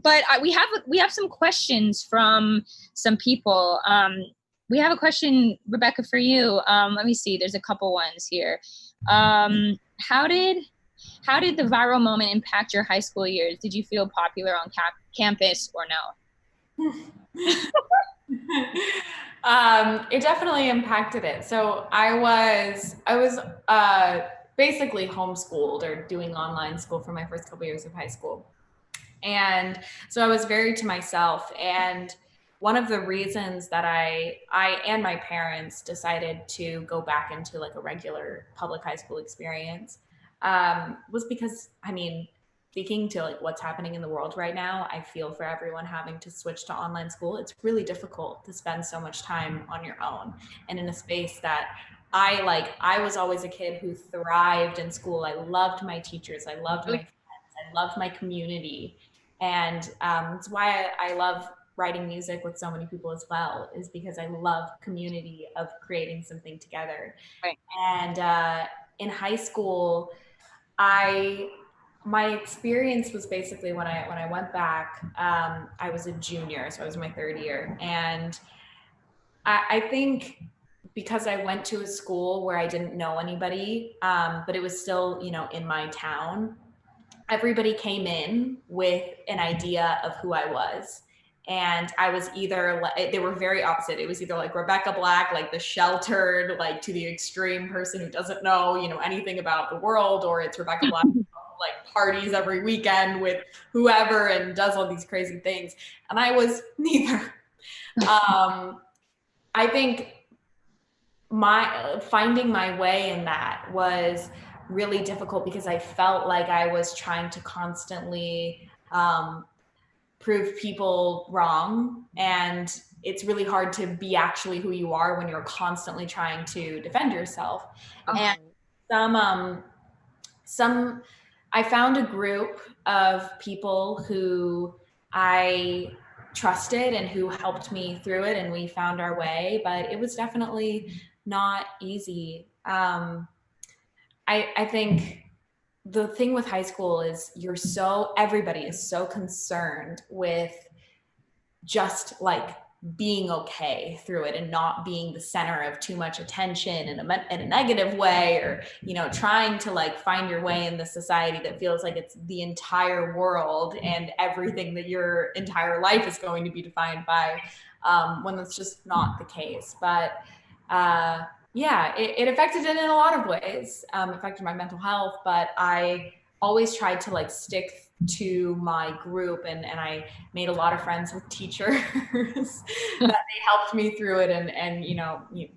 But we have some questions from some people. We have a question, Rebecca, for you. Let me see. There's a couple ones here. How did the viral moment impact your high school years? Did you feel popular on campus or no? It definitely impacted it. So I was basically homeschooled or doing online school for my first couple years of high school. And so I was very to myself. And one of the reasons that I and my parents decided to go back into like a regular public high school experience was because, I mean, speaking to like what's happening in the world right now, I feel for everyone having to switch to online school. It's really difficult to spend so much time on your own and in a space that I was always a kid who thrived in school. I loved my teachers. I loved my friends. I loved my community. And it's why I love writing music with so many people as well, is because I love community of creating something together. Right. And in high school, my experience was basically when I went back, I was a junior, so I was in my third year. And I think because I went to a school where I didn't know anybody, but it was still, you know, in my town, everybody came in with an idea of who I was. And I was either, they were very opposite. It was either like Rebecca Black, like the sheltered, like to the extreme person who doesn't know, you know, anything about the world, or it's Rebecca Black who like parties every weekend with whoever and does all these crazy things. And I was neither. I think finding my way in that was really difficult because I felt like I was trying to constantly prove people wrong. And it's really hard to be actually who you are when you're constantly trying to defend yourself. And I found a group of people who I trusted and who helped me through it, and we found our way, but it was definitely not easy. I think the thing with high school is everybody is so concerned with just like being okay through it and not being the center of too much attention in a negative way, or, you know, trying to like find your way in the society that feels like it's the entire world and everything that your entire life is going to be defined by, when that's just not the case. But yeah, it affected it in a lot of ways. Affected my mental health, but I always tried to like stick to my group, and I made a lot of friends with teachers that they helped me through it, and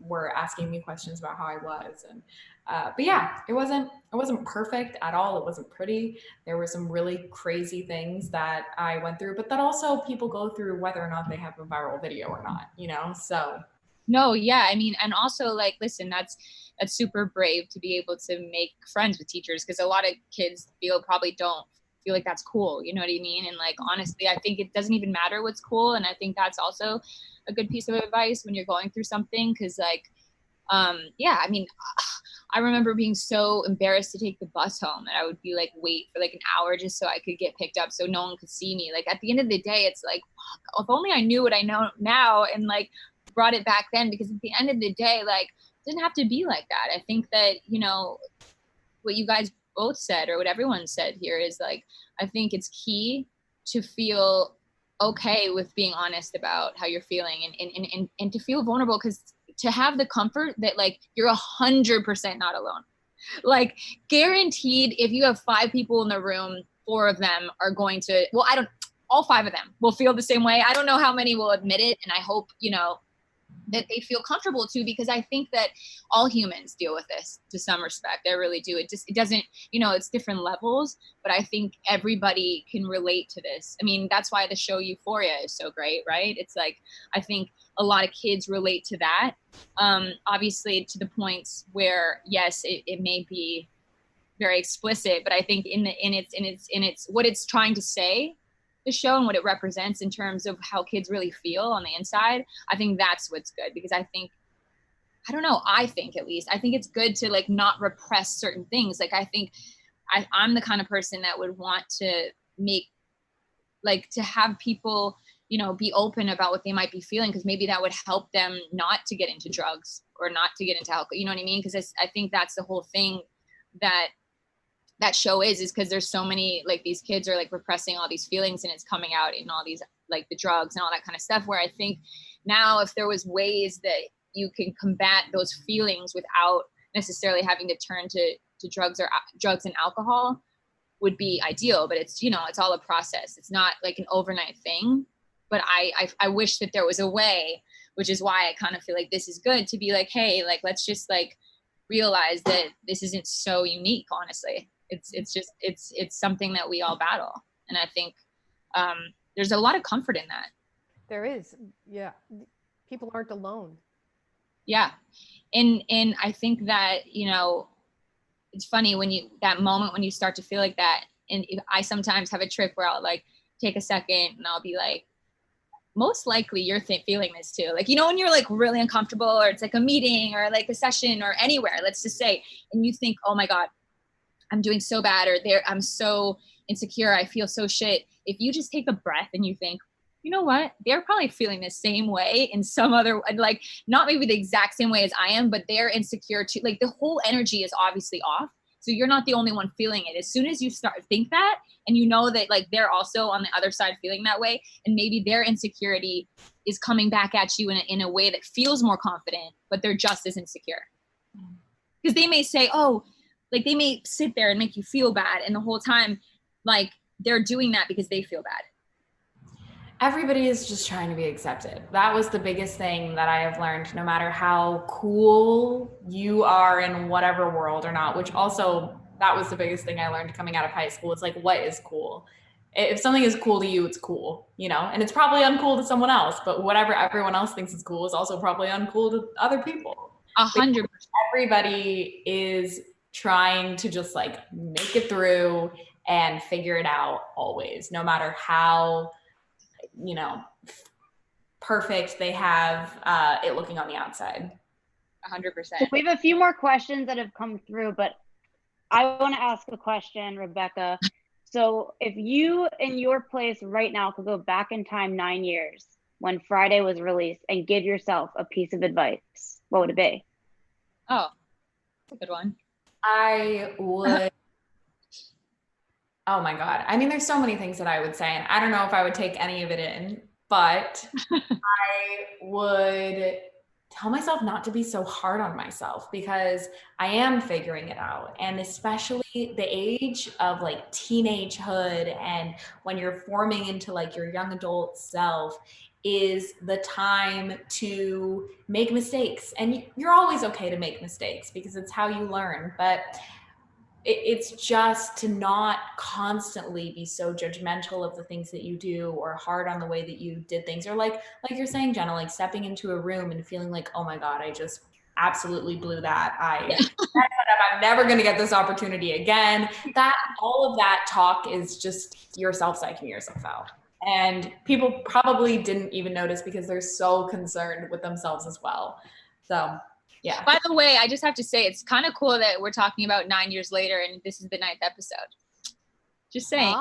were asking me questions about how I was. And but yeah, it wasn't perfect at all. It wasn't pretty. There were some really crazy things that I went through, but that also people go through whether or not they have a viral video or not, so. No, yeah. I mean, and also like, listen, that's super brave to be able to make friends with teachers, because a lot of kids probably don't feel like that's cool. You know what I mean? And like, honestly, I think it doesn't even matter what's cool. And I think that's also a good piece of advice when you're going through something. Cause like, yeah, I mean, I remember being so embarrassed to take the bus home, and I would be like, wait for like an hour just so I could get picked up so no one could see me. Like at the end of the day, it's like, fuck, if only I knew what I know now and like brought it back then, because at the end of the day, like, it didn't have to be like that. I think that, what you guys both said, or what everyone said here, is like, I think it's key to feel okay with being honest about how you're feeling, and to feel vulnerable, because to have the comfort that like you're 100% not alone. Like guaranteed, if you have 5 people in the room, 4 of them are going to, all 5 of them will feel the same way. I don't know how many will admit it, and I hope, that they feel comfortable to, because I think that all humans deal with this to some respect. I really do. It doesn't, it's different levels, but I think everybody can relate to this. I mean, that's why the show Euphoria is so great, right? It's like, I think a lot of kids relate to that. Obviously to the points where, yes, it may be very explicit, but I think in its what it's trying to say, the show, and what it represents in terms of how kids really feel on the inside, I think that's what's good. Because I think at least I think it's good to like not repress certain things. Like I think I'm the kind of person that would want to make, like, to have people be open about what they might be feeling, because maybe that would help them not to get into drugs or not to get into alcohol. You know what I mean? Because I think that's the whole thing that show is because there's so many, like, these kids are like repressing all these feelings, and it's coming out in all these, like, the drugs and all that kind of stuff, where I think now if there was ways that you can combat those feelings without necessarily having to turn to drugs and alcohol, would be ideal. But it's, it's all a process. It's not like an overnight thing, but I wish that there was a way, which is why I kind of feel like this is good to be like, hey, like, let's just like realize that this isn't so unique, honestly. It's something that we all battle. And I think there's a lot of comfort in that. There is. Yeah. People aren't alone. Yeah. And I think that, it's funny that moment when you start to feel like that. And I sometimes have a trick where I'll like take a second and I'll be like, most likely you're feeling this too. Like, when you're like really uncomfortable, or it's like a meeting or like a session or anywhere, let's just say, and you think, oh my God, I'm doing so bad, or I'm so insecure, I feel so shit. If you just take a breath and you think, you know what, they're probably feeling the same way in some other, like, not maybe the exact same way as I am, but they're insecure too. Like, the whole energy is obviously off. So you're not the only one feeling it. As soon as you start think that, and that like they're also on the other side feeling that way, and maybe their insecurity is coming back at you in a way that feels more confident, but they're just as insecure. Because they may say, oh, like, they may sit there and make you feel bad, and the whole time, like, they're doing that because they feel bad. Everybody is just trying to be accepted. That was the biggest thing that I have learned, no matter how cool you are in whatever world or not, which also, that was the biggest thing I learned coming out of high school. It's like, what is cool? If something is cool to you, it's cool, and it's probably uncool to someone else, but whatever everyone else thinks is cool is also probably uncool to other people. 100%. Everybody is trying to just like make it through and figure it out always, no matter how perfect they have it looking on the outside. 100%. So we have a few more questions that have come through, but I want to ask a question, Rebecca. So if you, in your place right now, could go back in time 9 years when Friday was released and give yourself a piece of advice, what would it be? Oh, that's a good one. I would oh my God. I mean, there's so many things that I would say, and I don't know if I would take any of it in, but I would tell myself not to be so hard on myself, because I am figuring it out. And especially the age of like teenagehood and when you're forming into like your young adult self is the time to make mistakes. And you're always okay to make mistakes because it's how you learn. But it's just to not constantly be so judgmental of the things that you do or hard on the way that you did things, or like you're saying, Jenna, like stepping into a room and feeling like, oh my God, I just absolutely blew that. I'm never going to get this opportunity again. That all of that talk is just yourself psyching yourself out. And people probably didn't even notice because they're so concerned with themselves as well. So yeah. By the way, I just have to say, it's kind of cool that we're talking about 9 years later and this is the 9th episode. Just saying.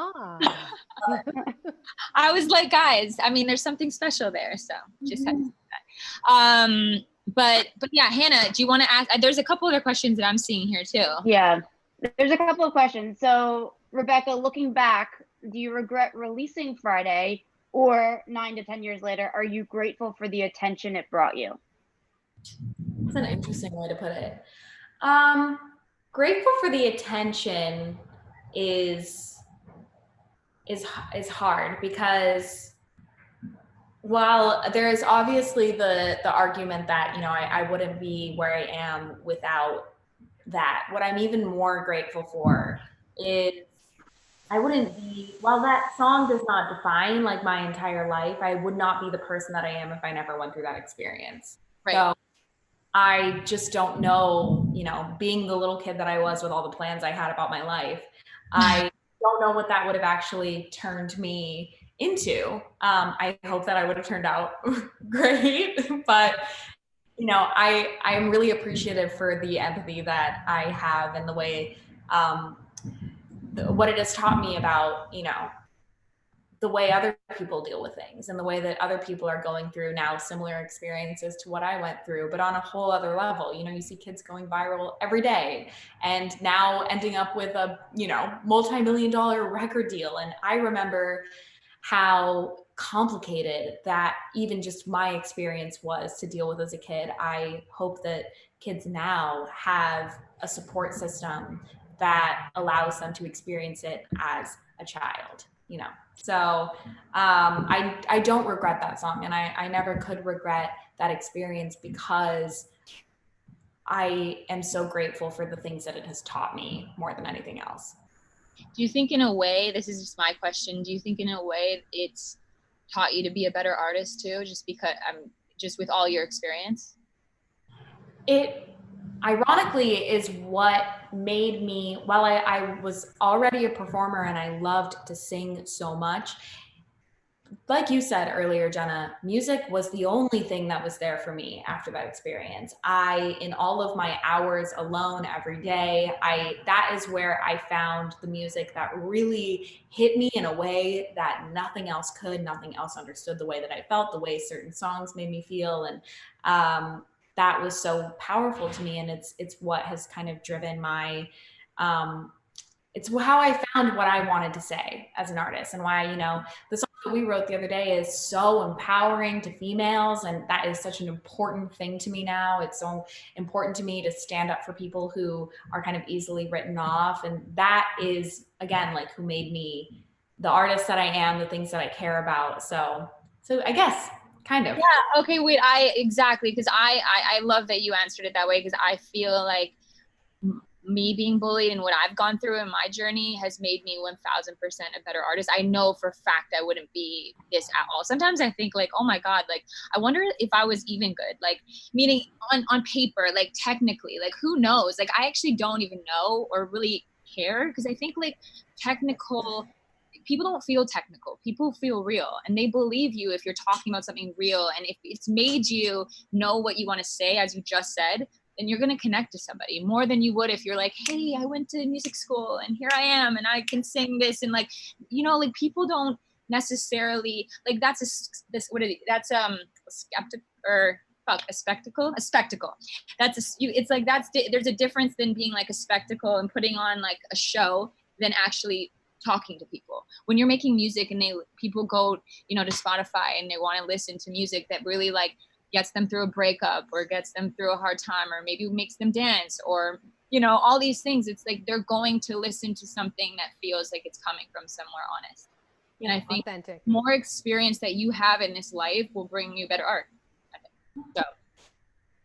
I was like, guys, I mean, there's something special there. So just had to say that. But yeah, Hannah, do you want to ask? There's a couple other questions that I'm seeing here too. Yeah, there's a couple of questions. So Rebecca, looking back, do you regret releasing Friday, or 9 to 10 years later, are you grateful for the attention it brought you? That's an interesting way to put it. Grateful for the attention is hard, because while there is obviously the argument that, you know, I wouldn't be where I am without that, what I'm even more grateful for is I wouldn't be, while that song does not define like my entire life, I would not be the person that I am if I never went through that experience. Right. So I just don't know, you know, being the little kid that I was with all the plans I had about my life, I don't know what that would have actually turned me into. I hope that I would have turned out great, but you know, I am really appreciative for the empathy that I have and the way, what it has taught me about, you know, the way other people deal with things and the way that other people are going through now similar experiences to what I went through, but on a whole other level. You know, you see kids going viral every day and now ending up with a, you know, multi-million-dollar record deal. And I remember how complicated that even just my experience was to deal with as a kid. I hope that kids now have a support system that allows them to experience it as a child, you know. So I don't regret that song, and I never could regret that experience, because I am so grateful for the things that it has taught me more than anything else. Do you think in a way, this is just my question, do you think in a way it's taught you to be a better artist too, just because just with all your experience? It ironically is what made me, while I was already a performer and I loved to sing so much, like you said earlier, Jenna, music was the only thing that was there for me after that experience. In all of my hours alone every day, that is where I found the music that really hit me in a way that nothing else could. Nothing else understood the way that I felt, the way certain songs made me feel. And that was so powerful to me. And it's what has kind of driven my, it's how I found what I wanted to say as an artist, and why, you know, the song that we wrote the other day is so empowering to females. And that is such an important thing to me now. It's so important to me to stand up for people who are kind of easily written off. And that is, again, like who made me the artist that I am, the things that I care about. So I guess kind of. Yeah. Okay. Wait, exactly. Cause I love that you answered it that way. Cause I feel like me being bullied and what I've gone through in my journey has made me 1000% a better artist. I know for a fact I wouldn't be this at all. Sometimes I think like, oh my God, like, I wonder if I was even good, like meaning on paper, like technically, like who knows? Like, I actually don't even know or really care, because I think like people don't feel technical. People feel real, and they believe you if you're talking about something real. And if it's made you know what you want to say, as you just said, then you're going to connect to somebody more than you would if you're like, hey, I went to music school and here I am and I can sing this. And like, you know, like people don't necessarily like, that's a skeptic or fuck, a spectacle. It's like, there's a difference than being like a spectacle and putting on like a show than actually talking to people. When you're making music and people go, you know, to Spotify and they want to listen to music that really like gets them through a breakup or gets them through a hard time, or maybe makes them dance, or, you know, all these things. It's like they're going to listen to something that feels like it's coming from somewhere honest. And I think authentic. more experience that you have in this life will bring you better art. So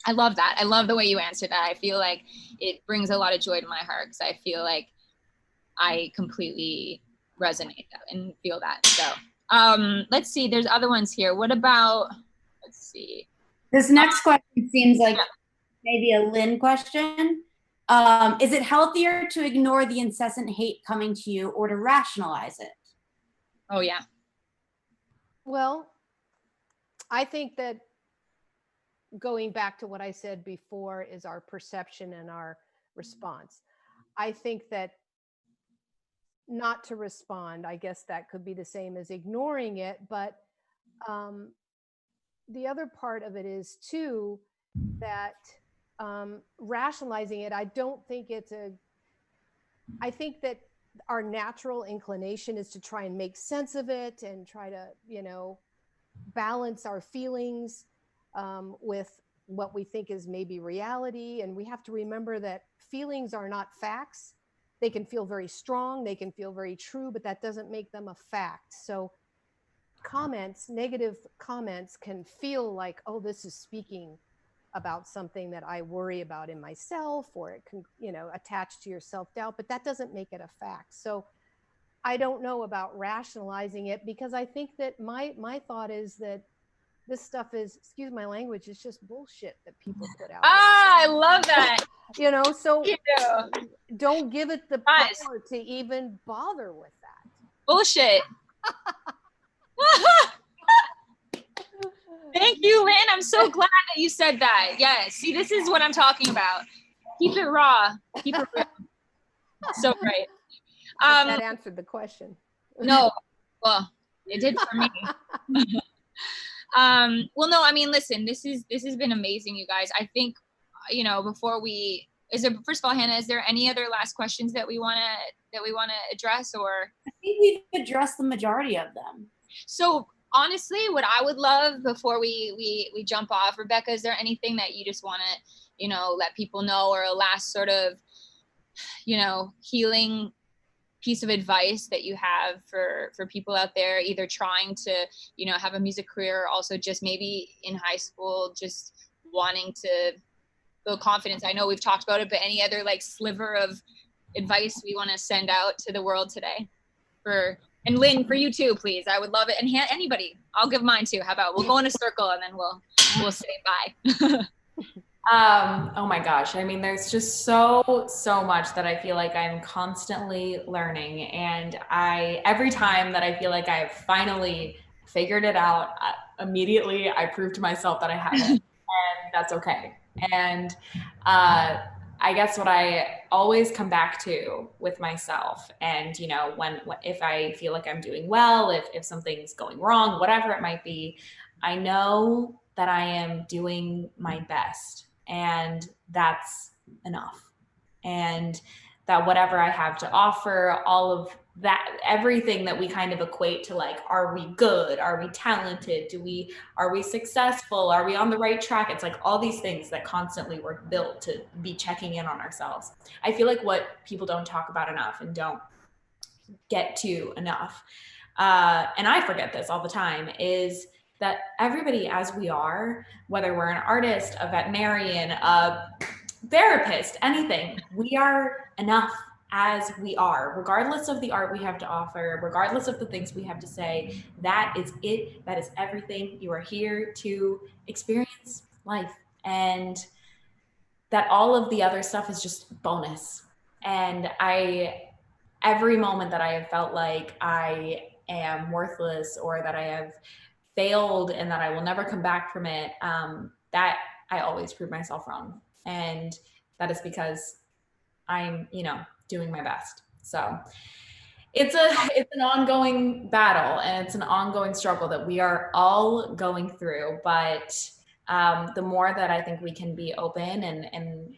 I love that. I love the way you answered that. I feel like it brings a lot of joy to my heart, because I feel like I completely resonate and feel that. So let's see, there's other ones here. What about, let's see. This next question seems like maybe a Lynn question. Is it healthier to ignore the incessant hate coming to you or to rationalize it? Oh, yeah. Well, I think that going back to what I said before is our perception and our response. I think that not to respond, I guess that could be the same as ignoring it, but the other part of it is too that rationalizing it, I don't think I think that our natural inclination is to try and make sense of it and try to, you know, balance our feelings with what we think is maybe reality. And we have to remember that feelings are not facts. They can feel very strong, they can feel very true, but that doesn't make them a fact. So comments, negative comments, can feel like, oh, this is speaking about something that I worry about in myself, or it can, you know, attach to your self-doubt, but that doesn't make it a fact. So I don't know about rationalizing it, because I think that my thought is that this stuff is, excuse my language, it's just bullshit that people put out. I love that. You know, so don't give it the power to even bother with that. Bullshit. Thank you, Lynn. I'm so glad that you said that. Yes. See, this is what I'm talking about. Keep it raw. Keep it real. So great. That answered the question. No. Well, it did for me. Well, no, I mean, listen, this has been amazing, you guys. I think, you know, before we, first of all, Hannah, is there any other last questions that we want to address, or? I think we've addressed the majority of them. So honestly, what I would love before we jump off, Rebecca, is there anything that you just want to, you know, let people know, or a last sort of, you know, healing piece of advice that you have for people out there, either trying to, you know, have a music career, or also just maybe in high school, just wanting to build confidence? I know we've talked about it, but any other like sliver of advice we want to send out to the world today? And Lynn, for you too, please. I would love it. And anybody, I'll give mine too. How about we'll go in a circle and then we'll say bye. Oh my gosh. I mean, there's just so much that I feel like I'm constantly learning. And every time that I feel like I've finally figured it out, immediately I prove to myself that I haven't, and that's okay. And I guess what I always come back to with myself, and, you know, if I feel like I'm doing well, if something's going wrong, whatever it might be, I know that I am doing my best, and that's enough. And that whatever I have to offer, all of that, everything that we kind of equate to, like, are we good? Are we talented? Are we successful? Are we on the right track? It's like all these things that constantly we're built to be checking in on ourselves. I feel like what people don't talk about enough and don't get to enough, and I forget this all the time, is that everybody as we are, whether we're an artist, a veterinarian, a therapist, anything, we are enough as we are, regardless of the art we have to offer, regardless of the things we have to say. That is it. That is everything. You are here to experience life, and that all of the other stuff is just bonus. And every moment that I have felt like I am worthless, or that I have failed and that I will never come back from it, that I always prove myself wrong. And that is because I'm, you know, doing my best. So it's an ongoing battle, and it's an ongoing struggle that we are all going through. But the more that I think we can be open and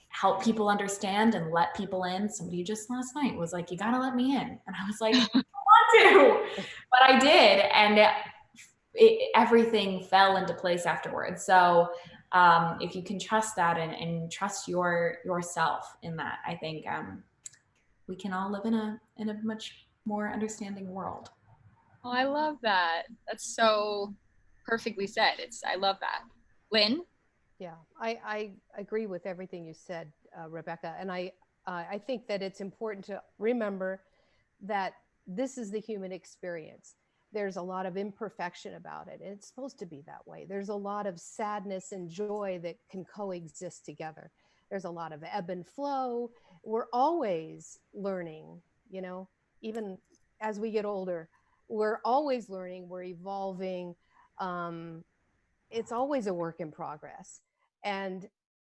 help people understand and let people in. Somebody just last night was like, you gotta let me in. And I was like, I don't want to, but I did. And everything fell into place afterwards. So if you can trust that and trust yourself in that, I think we can all live in a much more understanding world. Oh, I love that. That's so perfectly said. I love that. Lynn? Yeah, I agree with everything you said, Rebecca. And I think that it's important to remember that this is the human experience. There's a lot of imperfection about it. And it's supposed to be that way. There's a lot of sadness and joy that can coexist together. There's a lot of ebb and flow. We're always learning, even as we get older, we're always learning, we're evolving. It's always a work in progress. And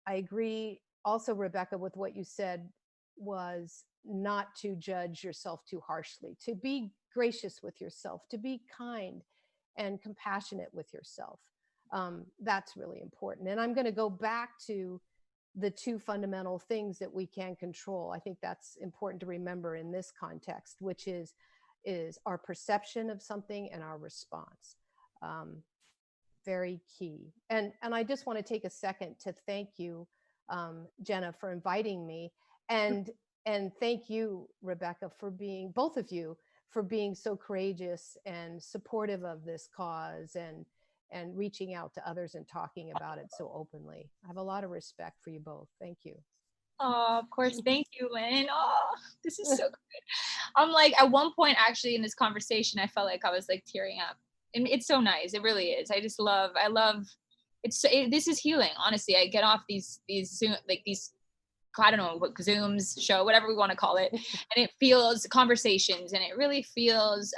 I agree also, Rebecca, with what you said, was not to judge yourself too harshly, to be gracious with yourself, to be kind and compassionate with yourself. That's really important. And I'm going to go back to the two fundamental things that we can control. I think that's important to remember in this context, which is our perception of something and our response. Very key. And I just want to take a second to thank you, Jenna, for inviting me, and thank you, Rebecca, for being, both of you, for being so courageous and supportive of this cause and reaching out to others and talking about it so openly. I have a lot of respect for you both. Thank you. Oh, of course. Thank you, Lynn. Oh, this is so good. I'm like, at one point actually in this conversation, I felt like I was like tearing up. And it's so nice. It really is. I love this is healing. Honestly, I get off these Zoom, like these, I don't know what, Zooms, show, whatever we want to call it. And it feels conversations, and it really feels,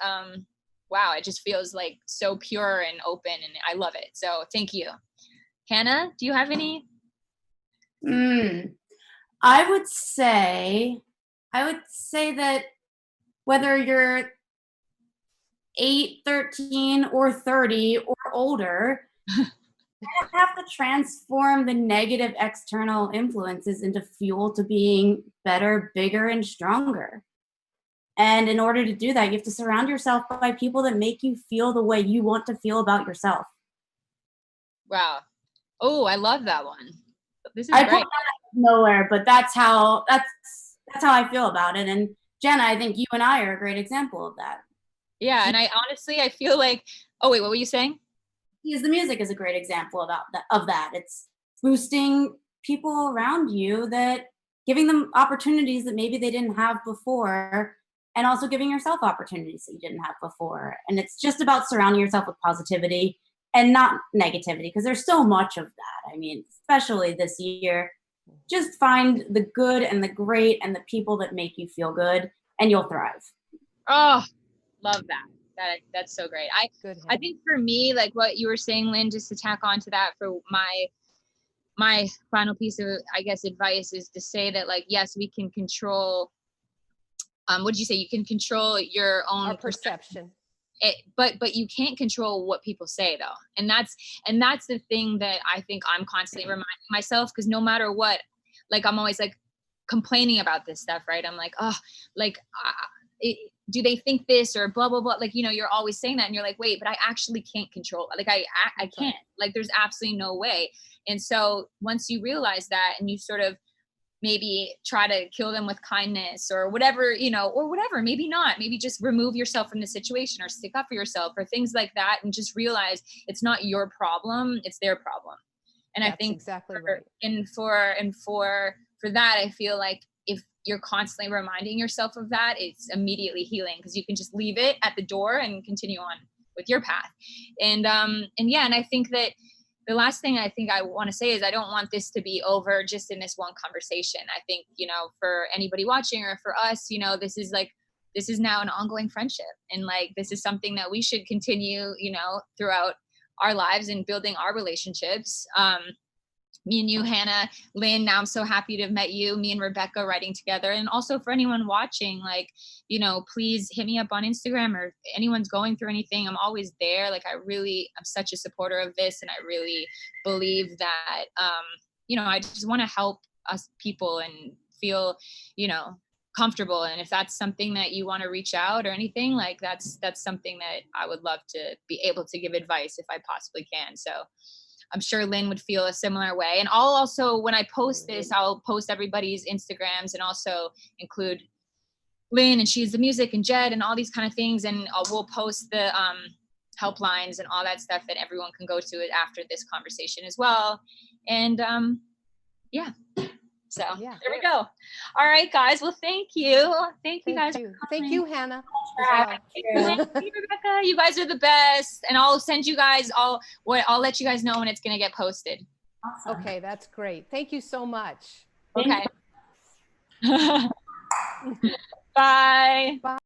wow, it just feels like so pure and open, and I love it. So thank you. Hannah, do you have any? I would say that whether you're 8, 13, or 30 or older, you have to transform the negative external influences into fuel to being better, bigger, and stronger. And in order to do that, you have to surround yourself by people that make you feel the way you want to feel about yourself. Wow. Oh, I love that one. This is I great. pulled that out of nowhere, but that's how I feel about it. And Jenna, I think you and I are a great example of that. Yeah, and I honestly, I feel like, oh wait, what were you saying? Because the music is a great example of that. It's boosting people around you, that giving them opportunities that maybe they didn't have before, and also giving yourself opportunities that you didn't have before. And it's just about surrounding yourself with positivity and not negativity, because there's so much of that. I mean, especially this year, just find the good and the great and the people that make you feel good, and you'll thrive. Oh, love that. That's so great. Good, I think for me, like what you were saying, Lynn, just to tack on to that, for my final piece of, I guess, advice is to say that, like, yes, we can control, what did you say? You can control your own perception. But you can't control what people say, though. And that's the thing that I think I'm constantly reminding myself, because no matter what, like, I'm always like complaining about this stuff, right? I'm like, oh, like, do they think this, or blah, blah, blah. Like, you're always saying that, and you're like, wait, but I actually can't control it. Like, I can't, like, there's absolutely no way. And so once you realize that, and you sort of maybe try to kill them with kindness or whatever, or whatever, maybe not, maybe just remove yourself from the situation or stick up for yourself or things like that. And just realize it's not your problem, it's their problem. And that's, I think exactly right. And for that, I feel like if you're constantly reminding yourself of that, it's immediately healing, because you can just leave it at the door and continue on with your path. And yeah, and I think that the last thing I think I want to say is, I don't want this to be over just in this one conversation. I think, for anybody watching, or for us, this is now an ongoing friendship. And like, this is something that we should continue, throughout our lives and building our relationships. Me and you, Hannah, Lynn, now I'm so happy to have met you, me and Rebecca writing together. And also for anyone watching, like, please hit me up on Instagram, or if anyone's going through anything, I'm always there. Like, I'm such a supporter of this. And I really believe that, I just want to help us people and feel, comfortable. And if that's something that you want to reach out or anything, like that's something that I would love to be able to give advice if I possibly can. So I'm sure Lynn would feel a similar way. And I'll also, when I post this, I'll post everybody's Instagrams and also include Lynn and She's the Music and Jed and all these kind of things. And we'll post the helplines and all that stuff that everyone can go to it after this conversation as well. And yeah. So there we go. All right, guys. Well, thank you. Thank you guys. Thank you, Hannah. Thank you, Rebecca. You guys are the best. And I'll send you guys I'll let you guys know when it's going to get posted. Awesome. Okay, that's great. Thank you so much. Okay. Bye. Bye.